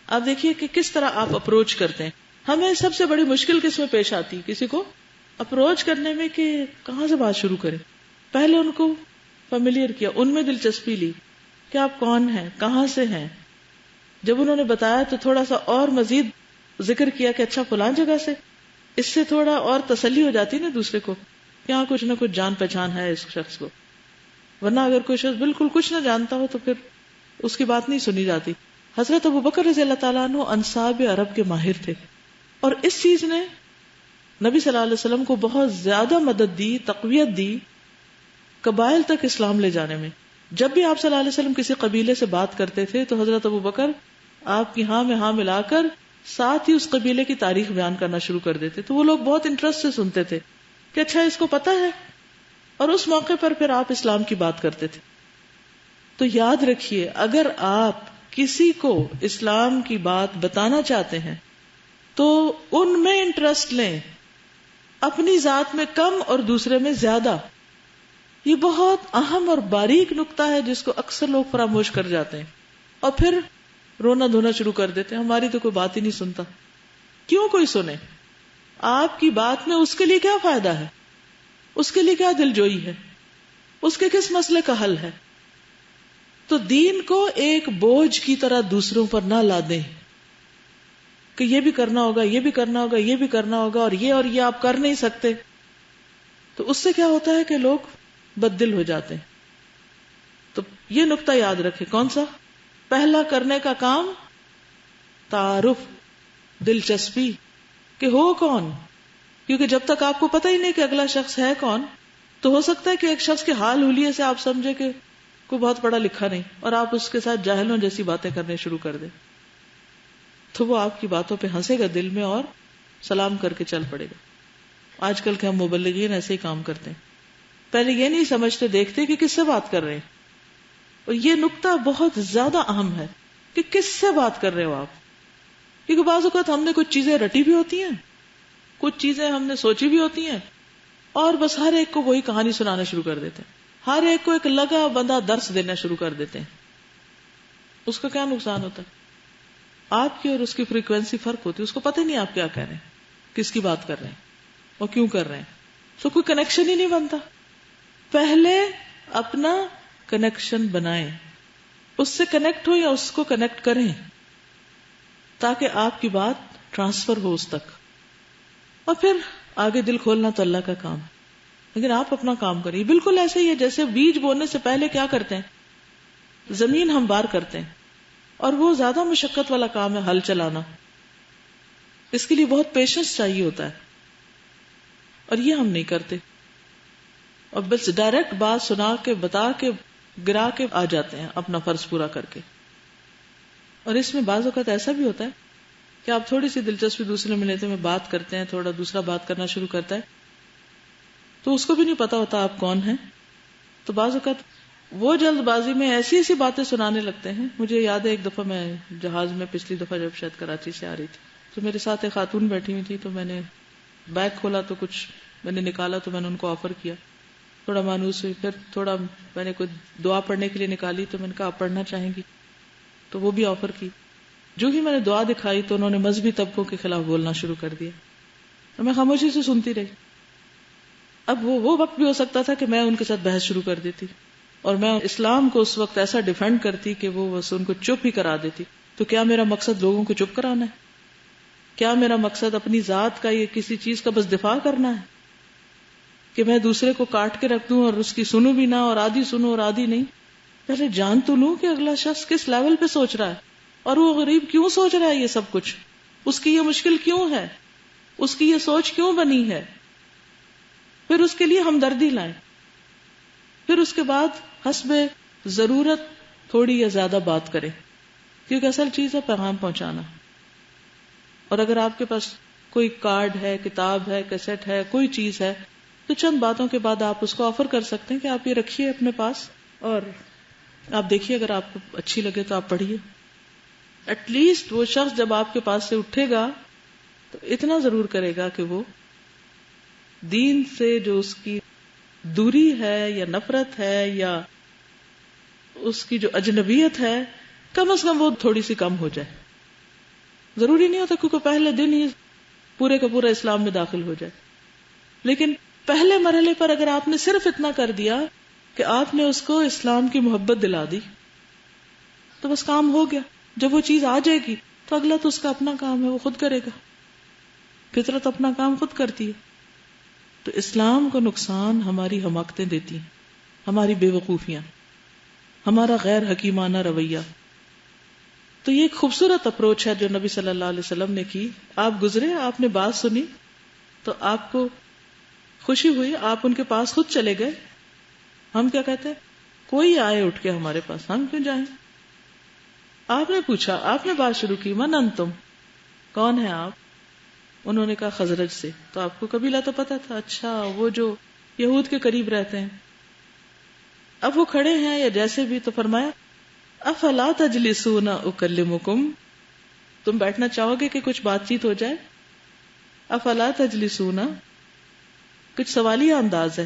آپ دیکھیے کہ کس طرح آپ اپروچ کرتے ہیں. ہمیں سب سے بڑی مشکل کس میں پیش آتی ہے کسی کو اپروچ کرنے میں کہ کہاں سے بات شروع کریں. پہلے ان کو فیملیئر کیا، ان میں دلچسپی لی کہ آپ کون ہیں، کہاں سے ہیں. جب انہوں نے بتایا تو تھوڑا سا اور مزید ذکر کیا کہ اچھا فلان جگہ سے. اس سے تھوڑا اور تسلی ہو جاتی نا دوسرے کو، یہاں کچھ نہ کچھ جان پہچان ہے اس شخص کو. ورنہ اگر کوئی شخص بالکل کچھ نہ جانتا ہو تو پھر اس کی بات نہیں سنی جاتی. حضرت ابوبکر رضی اللہ تعالیٰ عنہ انصاب عرب کے ماہر تھے، اور اس چیز نے نبی صلی اللہ علیہ وسلم کو بہت زیادہ مدد دی، تقویت دی قبائل تک اسلام لے جانے میں. جب بھی آپ صلی اللہ علیہ وسلم کسی قبیلے سے بات کرتے تھے تو حضرت ابوبکر آپ کی ہاں میں ہاں ملا کر ساتھ ہی اس قبیلے کی تاریخ بیان کرنا شروع کر دیتے. تو وہ لوگ بہت انٹرسٹ سے سنتے تھے کہ اچھا اس کو پتا ہے، اور اس موقع پر پھر آپ اسلام کی بات کرتے تھے. تو یاد رکھیے، اگر آپ کسی کو اسلام کی بات بتانا چاہتے ہیں تو ان میں انٹرسٹ لیں، اپنی ذات میں کم اور دوسرے میں زیادہ. یہ بہت اہم اور باریک نقطہ ہے جس کو اکثر لوگ فراموش کر جاتے ہیں. اور پھر رونا دھونا شروع کر دیتے ہیں، ہماری تو کوئی بات ہی نہیں سنتا. کیوں کوئی سنے؟ آپ کی بات میں اس کے لیے کیا فائدہ ہے؟ اس کے لیے کیا دلجوئی ہے؟ اس کے کس مسئلے کا حل ہے؟ تو دین کو ایک بوجھ کی طرح دوسروں پر نہ لادیں کہ یہ بھی کرنا ہوگا، یہ بھی کرنا ہوگا، یہ بھی کرنا ہوگا، اور یہ آپ کر نہیں سکتے. تو اس سے کیا ہوتا ہے کہ لوگ بددل ہو جاتے ہیں. تو یہ نقطہ یاد رکھے. کون سا؟ پہلا کرنے کا کام تعارف، دلچسپی کہ ہو کون. کیونکہ جب تک آپ کو پتہ ہی نہیں کہ اگلا شخص ہے کون، تو ہو سکتا ہے کہ ایک شخص کے حال حلیے سے آپ سمجھے کہ کوئی بہت پڑھا لکھا نہیں، اور آپ اس کے ساتھ جاہلوں جیسی باتیں کرنے شروع کر دیں. تو وہ آپ کی باتوں پہ ہنسے گا دل میں اور سلام کر کے چل پڑے گا. آج کل کے ہم مبلغین ایسے ہی کام کرتے ہیں. پہلے یہ نہیں سمجھتے، دیکھتے کہ کس سے بات کر رہے ہیں. اور یہ نقطہ بہت زیادہ اہم ہے کہ کس سے بات کر رہے ہو آپ. کیونکہ بعض اوقات ہم نے کچھ چیزیں رٹی بھی ہوتی ہیں، کچھ چیزیں ہم نے سوچی بھی ہوتی ہیں، اور بس ہر ایک کو وہی کہانی سنانا شروع کر دیتے ہیں. ہر ایک کو ایک لگا بندہ درس دینا شروع کر دیتے ہیں. اس کا کیا نقصان ہوتا ہے؟ آپ کی اور اس کی فریکوینسی فرق ہوتی ہے. اس کو پتہ نہیں آپ کیا کہہ رہے ہیں، کس کی بات کر رہے ہیں اور کیوں کر رہے ہیں. تو کوئی کنیکشن ہی نہیں بنتا. پہلے اپنا کنیکشن بنائیں، اس سے کنیکٹ ہو یا اس کو کنیکٹ کریں، تاکہ آپ کی بات ٹرانسفر ہو اس تک. اور پھر آگے دل کھولنا تو اللہ کا کام ہے، لیکن آپ اپنا کام کریے. بالکل ایسے ہی ہے جیسے بیج بونے سے پہلے کیا کرتے ہیں، زمین ہم بار کرتے ہیں، اور وہ زیادہ مشقت والا کام ہے ہل چلانا. اس کے لیے بہت پیشنس چاہیے ہوتا ہے، اور یہ ہم نہیں کرتے. اور بس ڈائریکٹ بات سنا کے بتا کے گرا کے آ جاتے ہیں اپنا فرض پورا کر کے. اور اس میں بعض اوقات ایسا بھی ہوتا ہے کہ آپ تھوڑی سی دلچسپی دوسرے میں لیتے ہیں، بات کرتے ہیں، تھوڑا دوسرا بات کرنا شروع کرتا ہے، تو اس کو بھی نہیں پتا ہوتا آپ کون ہیں. تو بعض اوقات وہ جلد بازی میں ایسی ایسی باتیں سنانے لگتے ہیں. مجھے یاد ہے ایک دفعہ میں جہاز میں پچھلی دفعہ جب شاید کراچی سے آ رہی تھی، تو میرے ساتھ ایک خاتون بیٹھی ہوئی تھی. تو میں نے بیگ کھولا تو کچھ میں نے نکالا، تو میں نے ان کو آفر کیا. تھوڑا مانوس ہوئی، پھر تھوڑا میں نے کوئی دعا پڑھنے کے لیے نکالی، تو میں نے کہا آپ پڑھنا چاہیں گی؟ تو وہ بھی آفر کی. جو ہی میں نے دعا دکھائی تو انہوں نے مذہبی طبقوں کے خلاف بولنا شروع کر دیا. میں خاموشی سے سنتی رہی. اب وہ وقت بھی ہو سکتا تھا کہ میں ان کے ساتھ بحث شروع کر دیتی، اور میں اسلام کو اس وقت ایسا ڈیفینڈ کرتی کہ وہ بس ان کو چپ ہی کرا دیتی. تو کیا میرا مقصد لوگوں کو چپ کرانا ہے؟ کیا میرا مقصد اپنی ذات کا یا کسی چیز کا بس دفاع کرنا ہے کہ میں دوسرے کو کاٹ کے رکھ دوں اور اس کی سنوں بھی نہ، اور آدھی سنوں اور آدھی نہیں؟ پہلے جان تو لوں کہ اگلا شخص کس لیول پہ سوچ رہا ہے، اور وہ غریب کیوں سوچ رہا ہے یہ سب کچھ، اس کی یہ مشکل کیوں ہے، اس کی یہ سوچ کیوں بنی ہے. پھر اس کے لیے ہمدردی لائیں. پھر اس کے بعد حسب ضرورت تھوڑی یا زیادہ بات کریں، کیونکہ اصل چیز ہے پیغام پہنچانا. اور اگر آپ کے پاس کوئی کارڈ ہے، کتاب ہے، کیسٹ ہے، کوئی چیز ہے، تو چند باتوں کے بعد آپ اس کو آفر کر سکتے ہیں کہ آپ یہ رکھیے اپنے پاس، اور آپ دیکھیے اگر آپ کو اچھی لگے تو آپ پڑھیے. ایٹ لیسٹ وہ شخص جب آپ کے پاس سے اٹھے گا تو اتنا ضرور کرے گا کہ وہ دین سے جو اس کی دوری ہے یا نفرت ہے یا اس کی جو اجنبیت ہے، کم از کم وہ تھوڑی سی کم ہو جائے. ضروری نہیں ہوتا کیونکہ پہلے دن ہی پورے کا پورا اسلام میں داخل ہو جائے، لیکن پہلے مرحلے پر اگر آپ نے صرف اتنا کر دیا کہ آپ نے اس کو اسلام کی محبت دلا دی، تو بس کام ہو گیا. جب وہ چیز آ جائے گی تو اگلا تو اس کا اپنا کام ہے، وہ خود کرے گا. فطرت اپنا کام خود کرتی ہے. تو اسلام کو نقصان ہماری حماقتیں دیتی ہیں، ہماری بے وقوفیاں، ہمارا غیر حکیمانہ رویہ. تو یہ ایک خوبصورت اپروچ ہے جو نبی صلی اللہ علیہ وسلم نے کی. آپ گزرے، آپ نے بات سنی، تو آپ کو خوشی ہوئی، آپ ان کے پاس خود چلے گئے. ہم کیا کہتے ہیں، کوئی آئے اٹھ کے ہمارے پاس، ہم کیوں جائیں؟ آپ نے پوچھا، آپ نے بات شروع کی، من انتم، کون ہے آپ؟ انہوں نے کہا خزرج سے. تو آپ کو قبیلہ تو پتا تھا، اچھا وہ جو یہود کے قریب رہتے ہیں. اب وہ کھڑے ہیں یا جیسے بھی، تو فرمایا افلا تجلسون اکلمکم، تم بیٹھنا چاہو گے کہ کچھ بات چیت ہو جائے؟ افلا تجلسون، کچھ سوالیہ انداز ہے،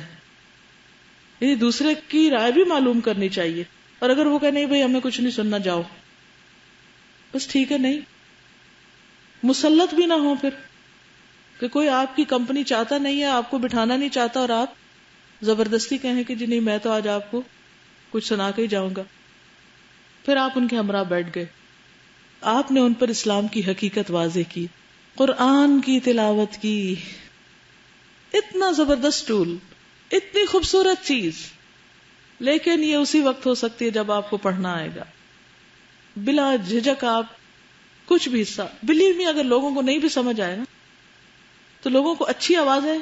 یعنی دوسرے کی رائے بھی معلوم کرنی چاہیے. اور اگر وہ کہ نہیں بھائی ہمیں کچھ نہیں سننا، جاؤ، بس ٹھیک ہے. نہیں مسلط بھی نہ ہو پھر کہ کوئی آپ کی کمپنی چاہتا نہیں ہے, آپ کو بٹھانا نہیں چاہتا اور آپ زبردستی کہیں کہ جی نہیں میں تو آج آپ کو کچھ سنا کے ہی جاؤں گا. پھر آپ ان کے ہمراہ بیٹھ گئے, آپ نے ان پر اسلام کی حقیقت واضح کی, قرآن کی تلاوت کی. اتنا زبردست ٹول, اتنی خوبصورت چیز, لیکن یہ اسی وقت ہو سکتی ہے جب آپ کو پڑھنا آئے گا. بلا جھجک آپ کچھ بھی حصہ, بلیو می, اگر لوگوں کو نہیں بھی سمجھ آئے نا تو لوگوں کو اچھی آوازیں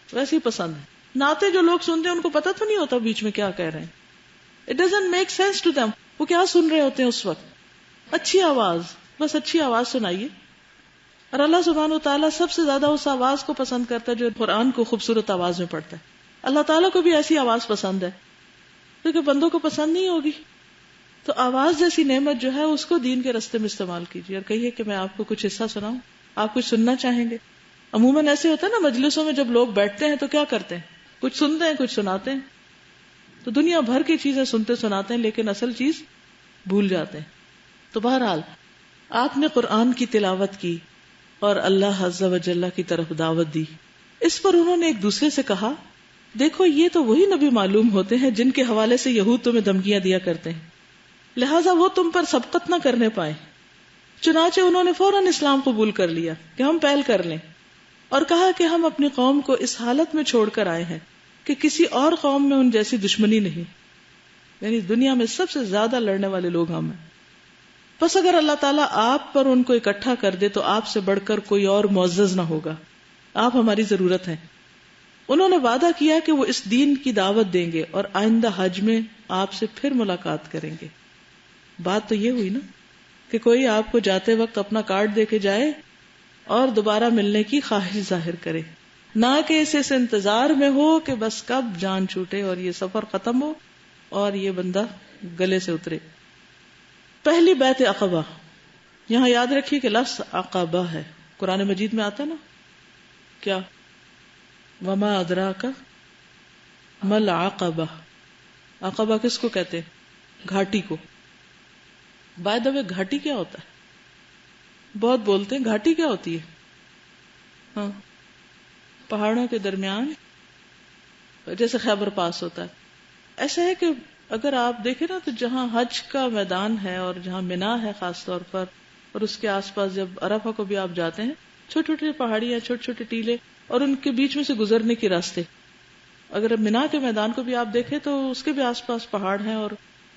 ویسے ہی پسند ہے. نعتیں جو لوگ سنتے ہیں ان کو پتہ تو نہیں ہوتا بیچ میں کیا کہہ رہے ہیں. It doesn't make sense to them. وہ کیا سن رہے ہوتے ہیں اس وقت. اچھی آواز, بس اچھی آواز سنائیے. اور اللہ سبحانہ و تعالیٰ سب سے زیادہ اس آواز کو پسند کرتا ہے جو قرآن کو خوبصورت آواز میں پڑھتا ہے. اللہ تعالیٰ کو بھی ایسی آواز پسند ہے, کیونکہ بندوں کو پسند نہیں ہوگی. تو آواز جیسی نعمت جو ہے اس کو دین کے راستے میں استعمال کیجیے اور کہیے کہ میں آپ کو کچھ حصہ سناؤں, آپ کچھ سننا چاہیں گے. عموماً ایسے ہوتا ہے نا مجلسوں میں جب لوگ بیٹھتے ہیں تو کیا کرتے ہیں, کچھ سنتے ہیں کچھ سناتے ہیں. تو دنیا بھر کی چیزیں سنتے سناتے ہیں لیکن اصل چیز بھول جاتے ہیں. تو بہرحال آپ نے قرآن کی تلاوت کی اور اللہ عز و جل کی طرف دعوت دی. اس پر انہوں نے ایک دوسرے سے کہا, دیکھو یہ تو وہی نبی معلوم ہوتے ہیں جن کے حوالے سے یہود تمہیں دھمکیاں دیا کرتے ہیں, لہٰذا وہ تم پر سبقت نہ کرنے پائے. چنانچہ انہوں نے فوراً اسلام قبول کر لیا کہ ہم پہل کر لیں, اور کہا کہ ہم اپنی قوم کو اس حالت میں چھوڑ کر آئے ہیں کہ کسی اور قوم میں ان جیسی دشمنی نہیں. یعنی دنیا میں سب سے زیادہ لڑنے والے لوگ ہم ہیں. بس اگر اللہ تعالیٰ آپ پر ان کو اکٹھا کر دے تو آپ سے بڑھ کر کوئی اور معزز نہ ہوگا, آپ ہماری ضرورت ہیں. انہوں نے وعدہ کیا کہ وہ اس دین کی دعوت دیں گے اور آئندہ حج میں آپ سے پھر ملاقات کریں گے. بات تو یہ ہوئی نا کہ کوئی آپ کو جاتے وقت اپنا کارڈ دے کے جائے اور دوبارہ ملنے کی خواہش ظاہر کرے, نہ کہ اس انتظار میں ہو کہ بس کب جان چھوٹے اور یہ سفر ختم ہو اور یہ بندہ گلے سے اترے. پہلی بیعت عقبہ, یہاں یاد رکھیے کہ لفظ عقبہ ہے, قرآن مجید میں آتا نا کیا, وما ادراک مل عقبہ. عقبہ کس کو کہتے ہیں؟ گھاٹی کو. بائی دا وے گھاٹی کیا ہوتا ہے؟ بہت بولتے ہیں گھاٹی کیا ہوتی ہے. ہاں, پہاڑوں کے درمیان جیسے خیبر پاس ہوتا ہے. ایسا ہے کہ اگر آپ دیکھیں نا تو جہاں حج کا میدان ہے اور جہاں منا ہے خاص طور پر, اور اس کے آس پاس جب عرفہ کو بھی آپ جاتے ہیں, چھوٹی چھوٹی پہاڑیاں, چھوٹے چھوٹے ٹیلے اور ان کے بیچ میں سے گزرنے کے راستے. اگر منا کے میدان کو بھی آپ دیکھیں تو اس کے بھی آس پاس پہاڑ ہیں اور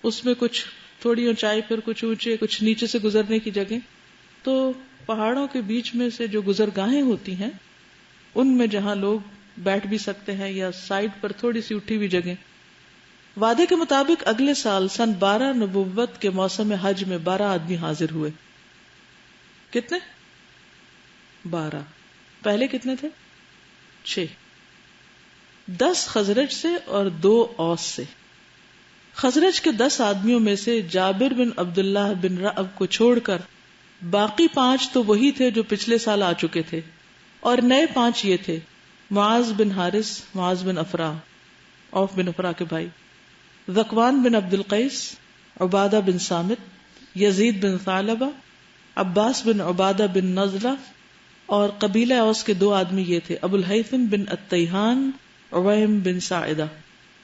اس میں کچھ تھوڑی اونچائی, پھر کچھ اونچے, کچھ نیچے سے گزرنے کی جگہ. تو پہاڑوں کے بیچ میں سے جو گزرگاہیں ہوتی ہیں ان میں جہاں لوگ بیٹھ بھی سکتے ہیں یا سائڈ پر تھوڑی سی اٹھی ہوئی جگہ. وعدے کے مطابق اگلے سال سن 12 نبوت کے موسم حج میں 12 آدمی حاضر ہوئے. کتنے؟ 12. پہلے کتنے تھے؟ 6. 10 خزرج سے اور 2 اوس سے. خزرج کے 10 آدمیوں میں سے جابر بن عبداللہ بن رعب کو چھوڑ کر باقی 5 تو وہی تھے جو پچھلے سال آ چکے تھے, اور نئے 5 یہ تھے: معاذ بن حارث, معاذ بن افرا, عوف بن افرا کے بھائی, ذکوان بن عبد القیس, عبادہ بن صامت, یزید بن ثعلبہ, عباس بن عبادہ بن نضلہ, اور قبیلہ اوس کے 2 آدمی یہ تھے: ابو الہیثم بن التیہان, عویم بن ساعدہ.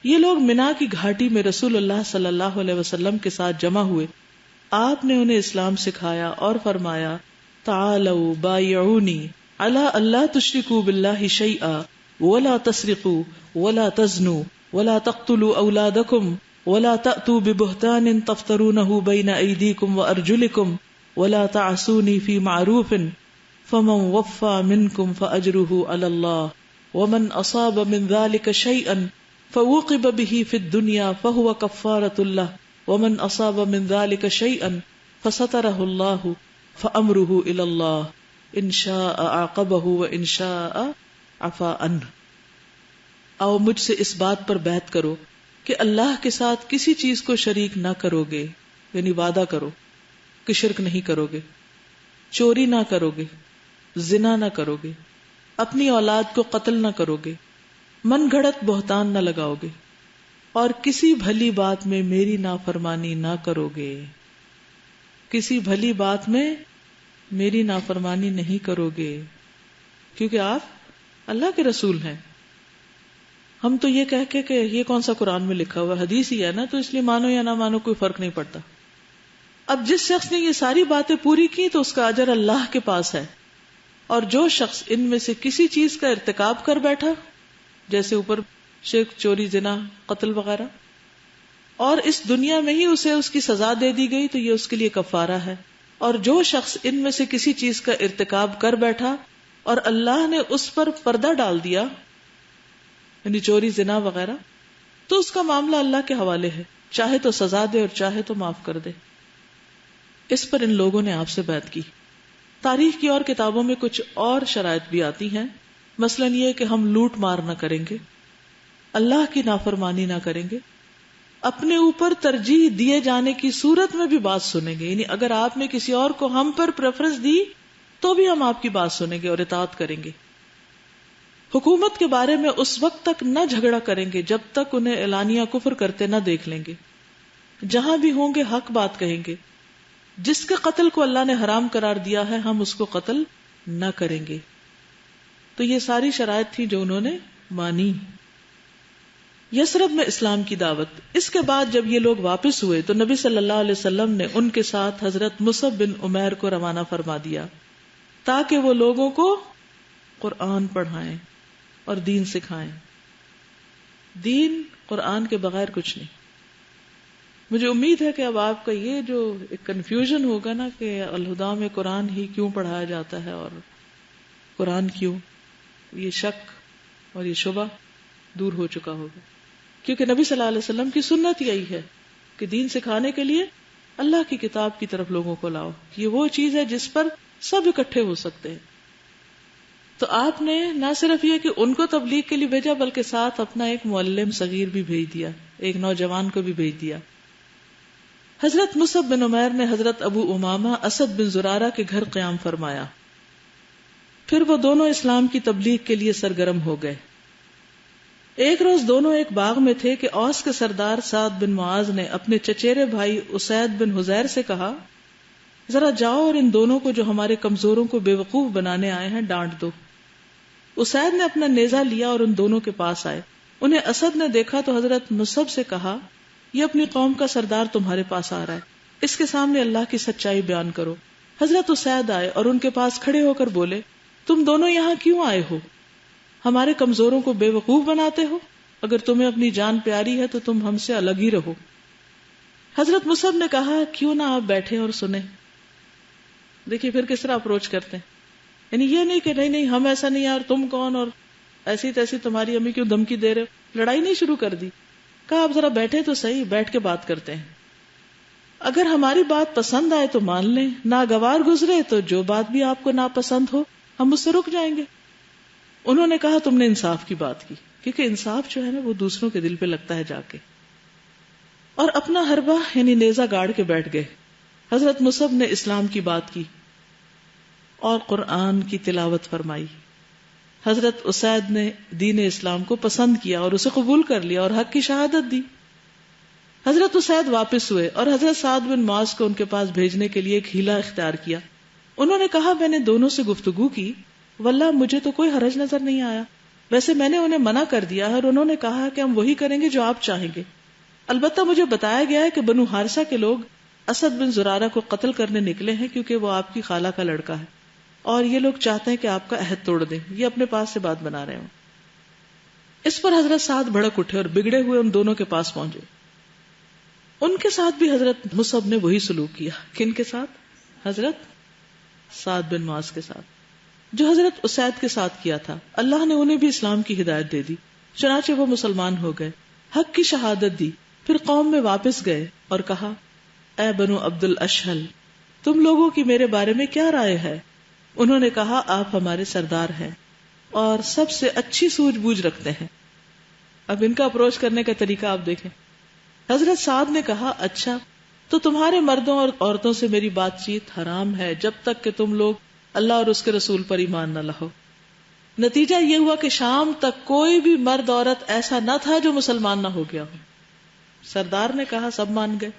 یہ لوگ منا کی گھاٹی میں رسول اللہ صلی اللہ علیہ وسلم کے ساتھ جمع ہوئے. آپ نے انہیں اسلام سکھایا اور فرمایا: تعالوا بایعونی علی اللہ تشرکوا باللہ شیئا ولا تسرقوا ولا تزنوا ولا تقتلوا اولادکم ولا تأتوا ببہتان تفترونہ بین ایدیکم وارجلکم ولا تعصونی فی معروف فمن وفى منکم فاجرہ علی اللہ ومن اصاب من ذلک شیئا فوقب به في الدنيا فهو كفارة له ومن أصاب من ذلك شيئا فستره الله فأمره إلى الله إن شاء عاقبه وإن شاء عفا عنه. آؤ مجھ سے اس بات پر بیعت کرو کہ اللہ کے ساتھ کسی چیز کو شریک نہ کرو گے, یعنی وعدہ کرو کہ شرک نہیں کرو گے, چوری نہ کرو گے, زنا نہ کرو گے, اپنی اولاد کو قتل نہ کرو گے, من گھڑت بہتان نہ لگاؤ گے, اور کسی بھلی بات میں میری نافرمانی نہ کرو گے. کسی بھلی بات میں میری نافرمانی نہیں کرو گے، کیونکہ آپ اللہ کے رسول ہیں. ہم تو یہ کہہ کے کہ یہ کون سا قرآن میں لکھا ہوا حدیث ہی ہے نا، تو اس لیے مانو یا نہ مانو کوئی فرق نہیں پڑتا. اب جس شخص نے یہ ساری باتیں پوری کی تو اس کا اجر اللہ کے پاس ہے، اور جو شخص ان میں سے کسی چیز کا ارتکاب کر بیٹھا، جیسے اوپر شرک، چوری، زنا، قتل وغیرہ، اور اس دنیا میں ہی اسے اس کی سزا دے دی گئی، تو یہ اس کے لیے کفارہ ہے. اور جو شخص ان میں سے کسی چیز کا ارتکاب کر بیٹھا اور اللہ نے اس پر پردہ ڈال دیا، یعنی چوری، زنا وغیرہ، تو اس کا معاملہ اللہ کے حوالے ہے، چاہے تو سزا دے اور چاہے تو معاف کر دے. اس پر ان لوگوں نے آپ سے بیعت کی. تاریخ کی اور کتابوں میں کچھ اور شرائط بھی آتی ہیں، مثلا یہ کہ ہم لوٹ مار نہ کریں گے، اللہ کی نافرمانی نہ کریں گے، اپنے اوپر ترجیح دیے جانے کی صورت میں بھی بات سنیں گے، یعنی اگر آپ نے کسی اور کو ہم پر پریفرنس دی تو بھی ہم آپ کی بات سنیں گے اور اطاعت کریں گے. حکومت کے بارے میں اس وقت تک نہ جھگڑا کریں گے جب تک انہیں اعلانیہ کفر کرتے نہ دیکھ لیں گے. جہاں بھی ہوں گے حق بات کہیں گے. جس کے قتل کو اللہ نے حرام قرار دیا ہے ہم اس کو قتل نہ کریں گے. تو یہ ساری شرائط تھی جو انہوں نے مانی. یثرب میں اسلام کی دعوت. اس کے بعد جب یہ لوگ واپس ہوئے تو نبی صلی اللہ علیہ وسلم نے ان کے ساتھ حضرت مصعب بن عمیر کو روانہ فرما دیا تاکہ وہ لوگوں کو قرآن پڑھائیں اور دین سکھائیں. دین قرآن کے بغیر کچھ نہیں. مجھے امید ہے کہ اب آپ کا یہ جو ایک کنفیوژن ہوگا نا کہ الہدا میں قرآن ہی کیوں پڑھایا جاتا ہے اور قرآن کیوں، یہ شک اور یہ شبہ دور ہو چکا ہوگا، کیونکہ نبی صلی اللہ علیہ وسلم کی سنت یہی ہے کہ دین سکھانے کے لیے اللہ کی کتاب کی طرف لوگوں کو لاؤ. یہ وہ چیز ہے جس پر سب اکٹھے ہو سکتے ہیں. تو آپ نے نہ صرف یہ کہ ان کو تبلیغ کے لیے بھیجا بلکہ ساتھ اپنا ایک معلم صغیر بھی بھیج دیا، ایک نوجوان کو بھی بھیج دیا. حضرت مصعب بن عمیر نے حضرت ابو امامہ اسد بن زرارہ کے گھر قیام فرمایا. پھر وہ دونوں اسلام کی تبلیغ کے لیے سرگرم ہو گئے. ایک روز دونوں ایک باغ میں تھے کہ اوس کے سردار سعد بن معاذ نے اپنے چچیرے بھائی اسید بن حزیر سے کہا، ذرا جاؤ اور ان دونوں کو جو ہمارے کمزوروں کو بے وقوف بنانے آئے ہیں ڈانٹ دو. اسید نے اپنا نیزہ لیا اور ان دونوں کے پاس آئے. انہیں اسد نے دیکھا تو حضرت مصعب سے کہا، یہ اپنی قوم کا سردار تمہارے پاس آ رہا ہے، اس کے سامنے اللہ کی سچائی بیان کرو. حضرت اسید آئے اور ان کے پاس کھڑے ہو کر بولے، تم دونوں یہاں کیوں آئے ہو؟ ہمارے کمزوروں کو بے وقوف بناتے ہو؟ اگر تمہیں اپنی جان پیاری ہے تو تم ہم سے الگ ہی رہو. حضرت مصعب نے کہا، کیوں نہ آپ بیٹھیں اور سنیں. دیکھیے پھر کس طرح اپروچ کرتے ہیں، یعنی یہ نہیں کہ نہیں ہم ایسا نہیں یار، تم کون اور ایسی تیسی تمہاری امی کیوں دھمکی دے رہے ہو. لڑائی نہیں شروع کر دی. کہا آپ ذرا بیٹھے تو صحیح، بیٹھ کے بات کرتے ہیں. اگر ہماری بات پسند آئے تو مان لیں، ناگوار گزرے تو جو بات بھی آپ کو ناپسند ہو ہم اس سے رک جائیں گے. انہوں نے کہا، تم نے انصاف کی بات کی، کیونکہ انصاف جو ہے نا وہ دوسروں کے دل پہ لگتا ہے جا کے. اور اپنا حربہ یعنی نیزہ گاڑ کے بیٹھ گئے. حضرت مصعب نے اسلام کی بات کی اور قرآن کی تلاوت فرمائی. حضرت اسید نے دین اسلام کو پسند کیا اور اسے قبول کر لیا اور حق کی شہادت دی. حضرت اسید واپس ہوئے اور حضرت سعد بن معاذ کو ان کے پاس بھیجنے کے لیے ایک ہیلا اختیار کیا. انہوں نے کہا، میں نے دونوں سے گفتگو کی، واللہ مجھے تو کوئی حرج نظر نہیں آیا. ویسے میں نے انہیں منع کر دیا اور انہوں نے کہا کہ ہم وہی کریں گے جو آپ چاہیں گے. البتہ مجھے بتایا گیا ہے کہ بنو حارثہ کے لوگ اسد بن زرارہ کو قتل کرنے نکلے ہیں کیونکہ وہ آپ کی خالہ کا لڑکا ہے اور یہ لوگ چاہتے ہیں کہ آپ کا عہد توڑ دیں. یہ اپنے پاس سے بات بنا رہے ہوں. اس پر حضرت سعد بھڑک اٹھے اور بگڑے ہوئے ان دونوں کے پاس پہنچے. ان کے ساتھ بھی حضرت مصعب نے وہی سلوک کیا. کن کے ساتھ؟ حضرت سعد بن معاذ کے ساتھ، جو حضرت اسید کے ساتھ کیا تھا. اللہ نے انہیں بھی اسلام کی ہدایت دے دی، چنانچہ وہ مسلمان ہو گئے، حق کی شہادت دی. پھر قوم میں واپس گئے اور کہا، اے بنو عبد الاشہل، تم لوگوں کی میرے بارے میں کیا رائے ہے؟ انہوں نے کہا، آپ ہمارے سردار ہیں اور سب سے اچھی سوجھ بوجھ رکھتے ہیں. اب ان کا اپروچ کرنے کا طریقہ آپ دیکھیں. حضرت سعد نے کہا، اچھا تو تمہارے مردوں اور عورتوں سے میری بات چیت حرام ہے جب تک کہ تم لوگ اللہ اور اس کے رسول پر ایمان نہ لاؤ. نتیجہ یہ ہوا کہ شام تک کوئی بھی مرد عورت ایسا نہ تھا جو مسلمان نہ ہو گیا ہو. سردار نے کہا، سب مان گئے.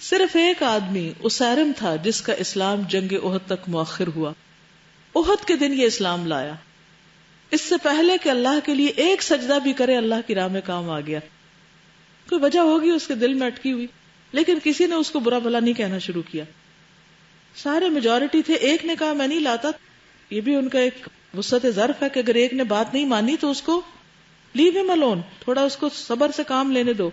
صرف ایک آدمی اسیرم تھا جس کا اسلام جنگ احد تک مؤخر ہوا. احد کے دن یہ اسلام لایا. اس سے پہلے کہ اللہ کے لیے ایک سجدہ بھی کرے اللہ کی راہ میں کام آ گیا. کوئی وجہ ہوگی اس کے دل میں اٹکی ہوئی, لیکن کسی نے اس کو برا بھلا نہیں کہنا شروع کیا. سارے میجورٹی تھے, ایک نے کہا میں نہیں لاتا. یہ بھی ان کا ایک وسعت ظرف ہے کہ اگر ایک نے بات نہیں مانی تو اس کو لیو ہم الون, تھوڑا اس کو صبر سے کام لینے دو.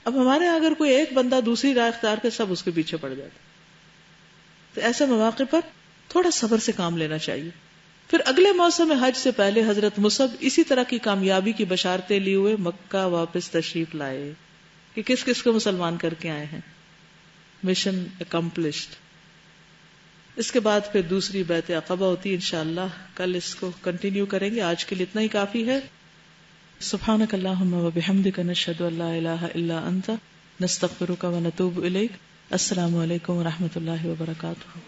اب ہمارے اگر کوئی ایک بندہ دوسری راہ اختیار کر, سب اس کے پیچھے پڑ جاتے. تو ایسے مواقع پر تھوڑا صبر سے کام لینا چاہیے. پھر اگلے موسم حج سے پہلے حضرت مصعب اسی طرح کی کامیابی کی بشارتیں لیے ہوئے مکہ واپس تشریف لائے کہ کس کس کو مسلمان کر کے آئے ہیں. Mission accomplished. اس کے بعد پھر دوسری بیعت عقبہ ہوتی ہے انشاءاللہ. کل اس کو کنٹینیو کریں گے. آج کے لیے اتنا ہی کافی ہے. سبحانک اللہم و بحمدک نشہد ان لا الہ الا انت نستغفرک و نتوب الیک. السلام علیکم و رحمۃ اللہ وبرکاتہ.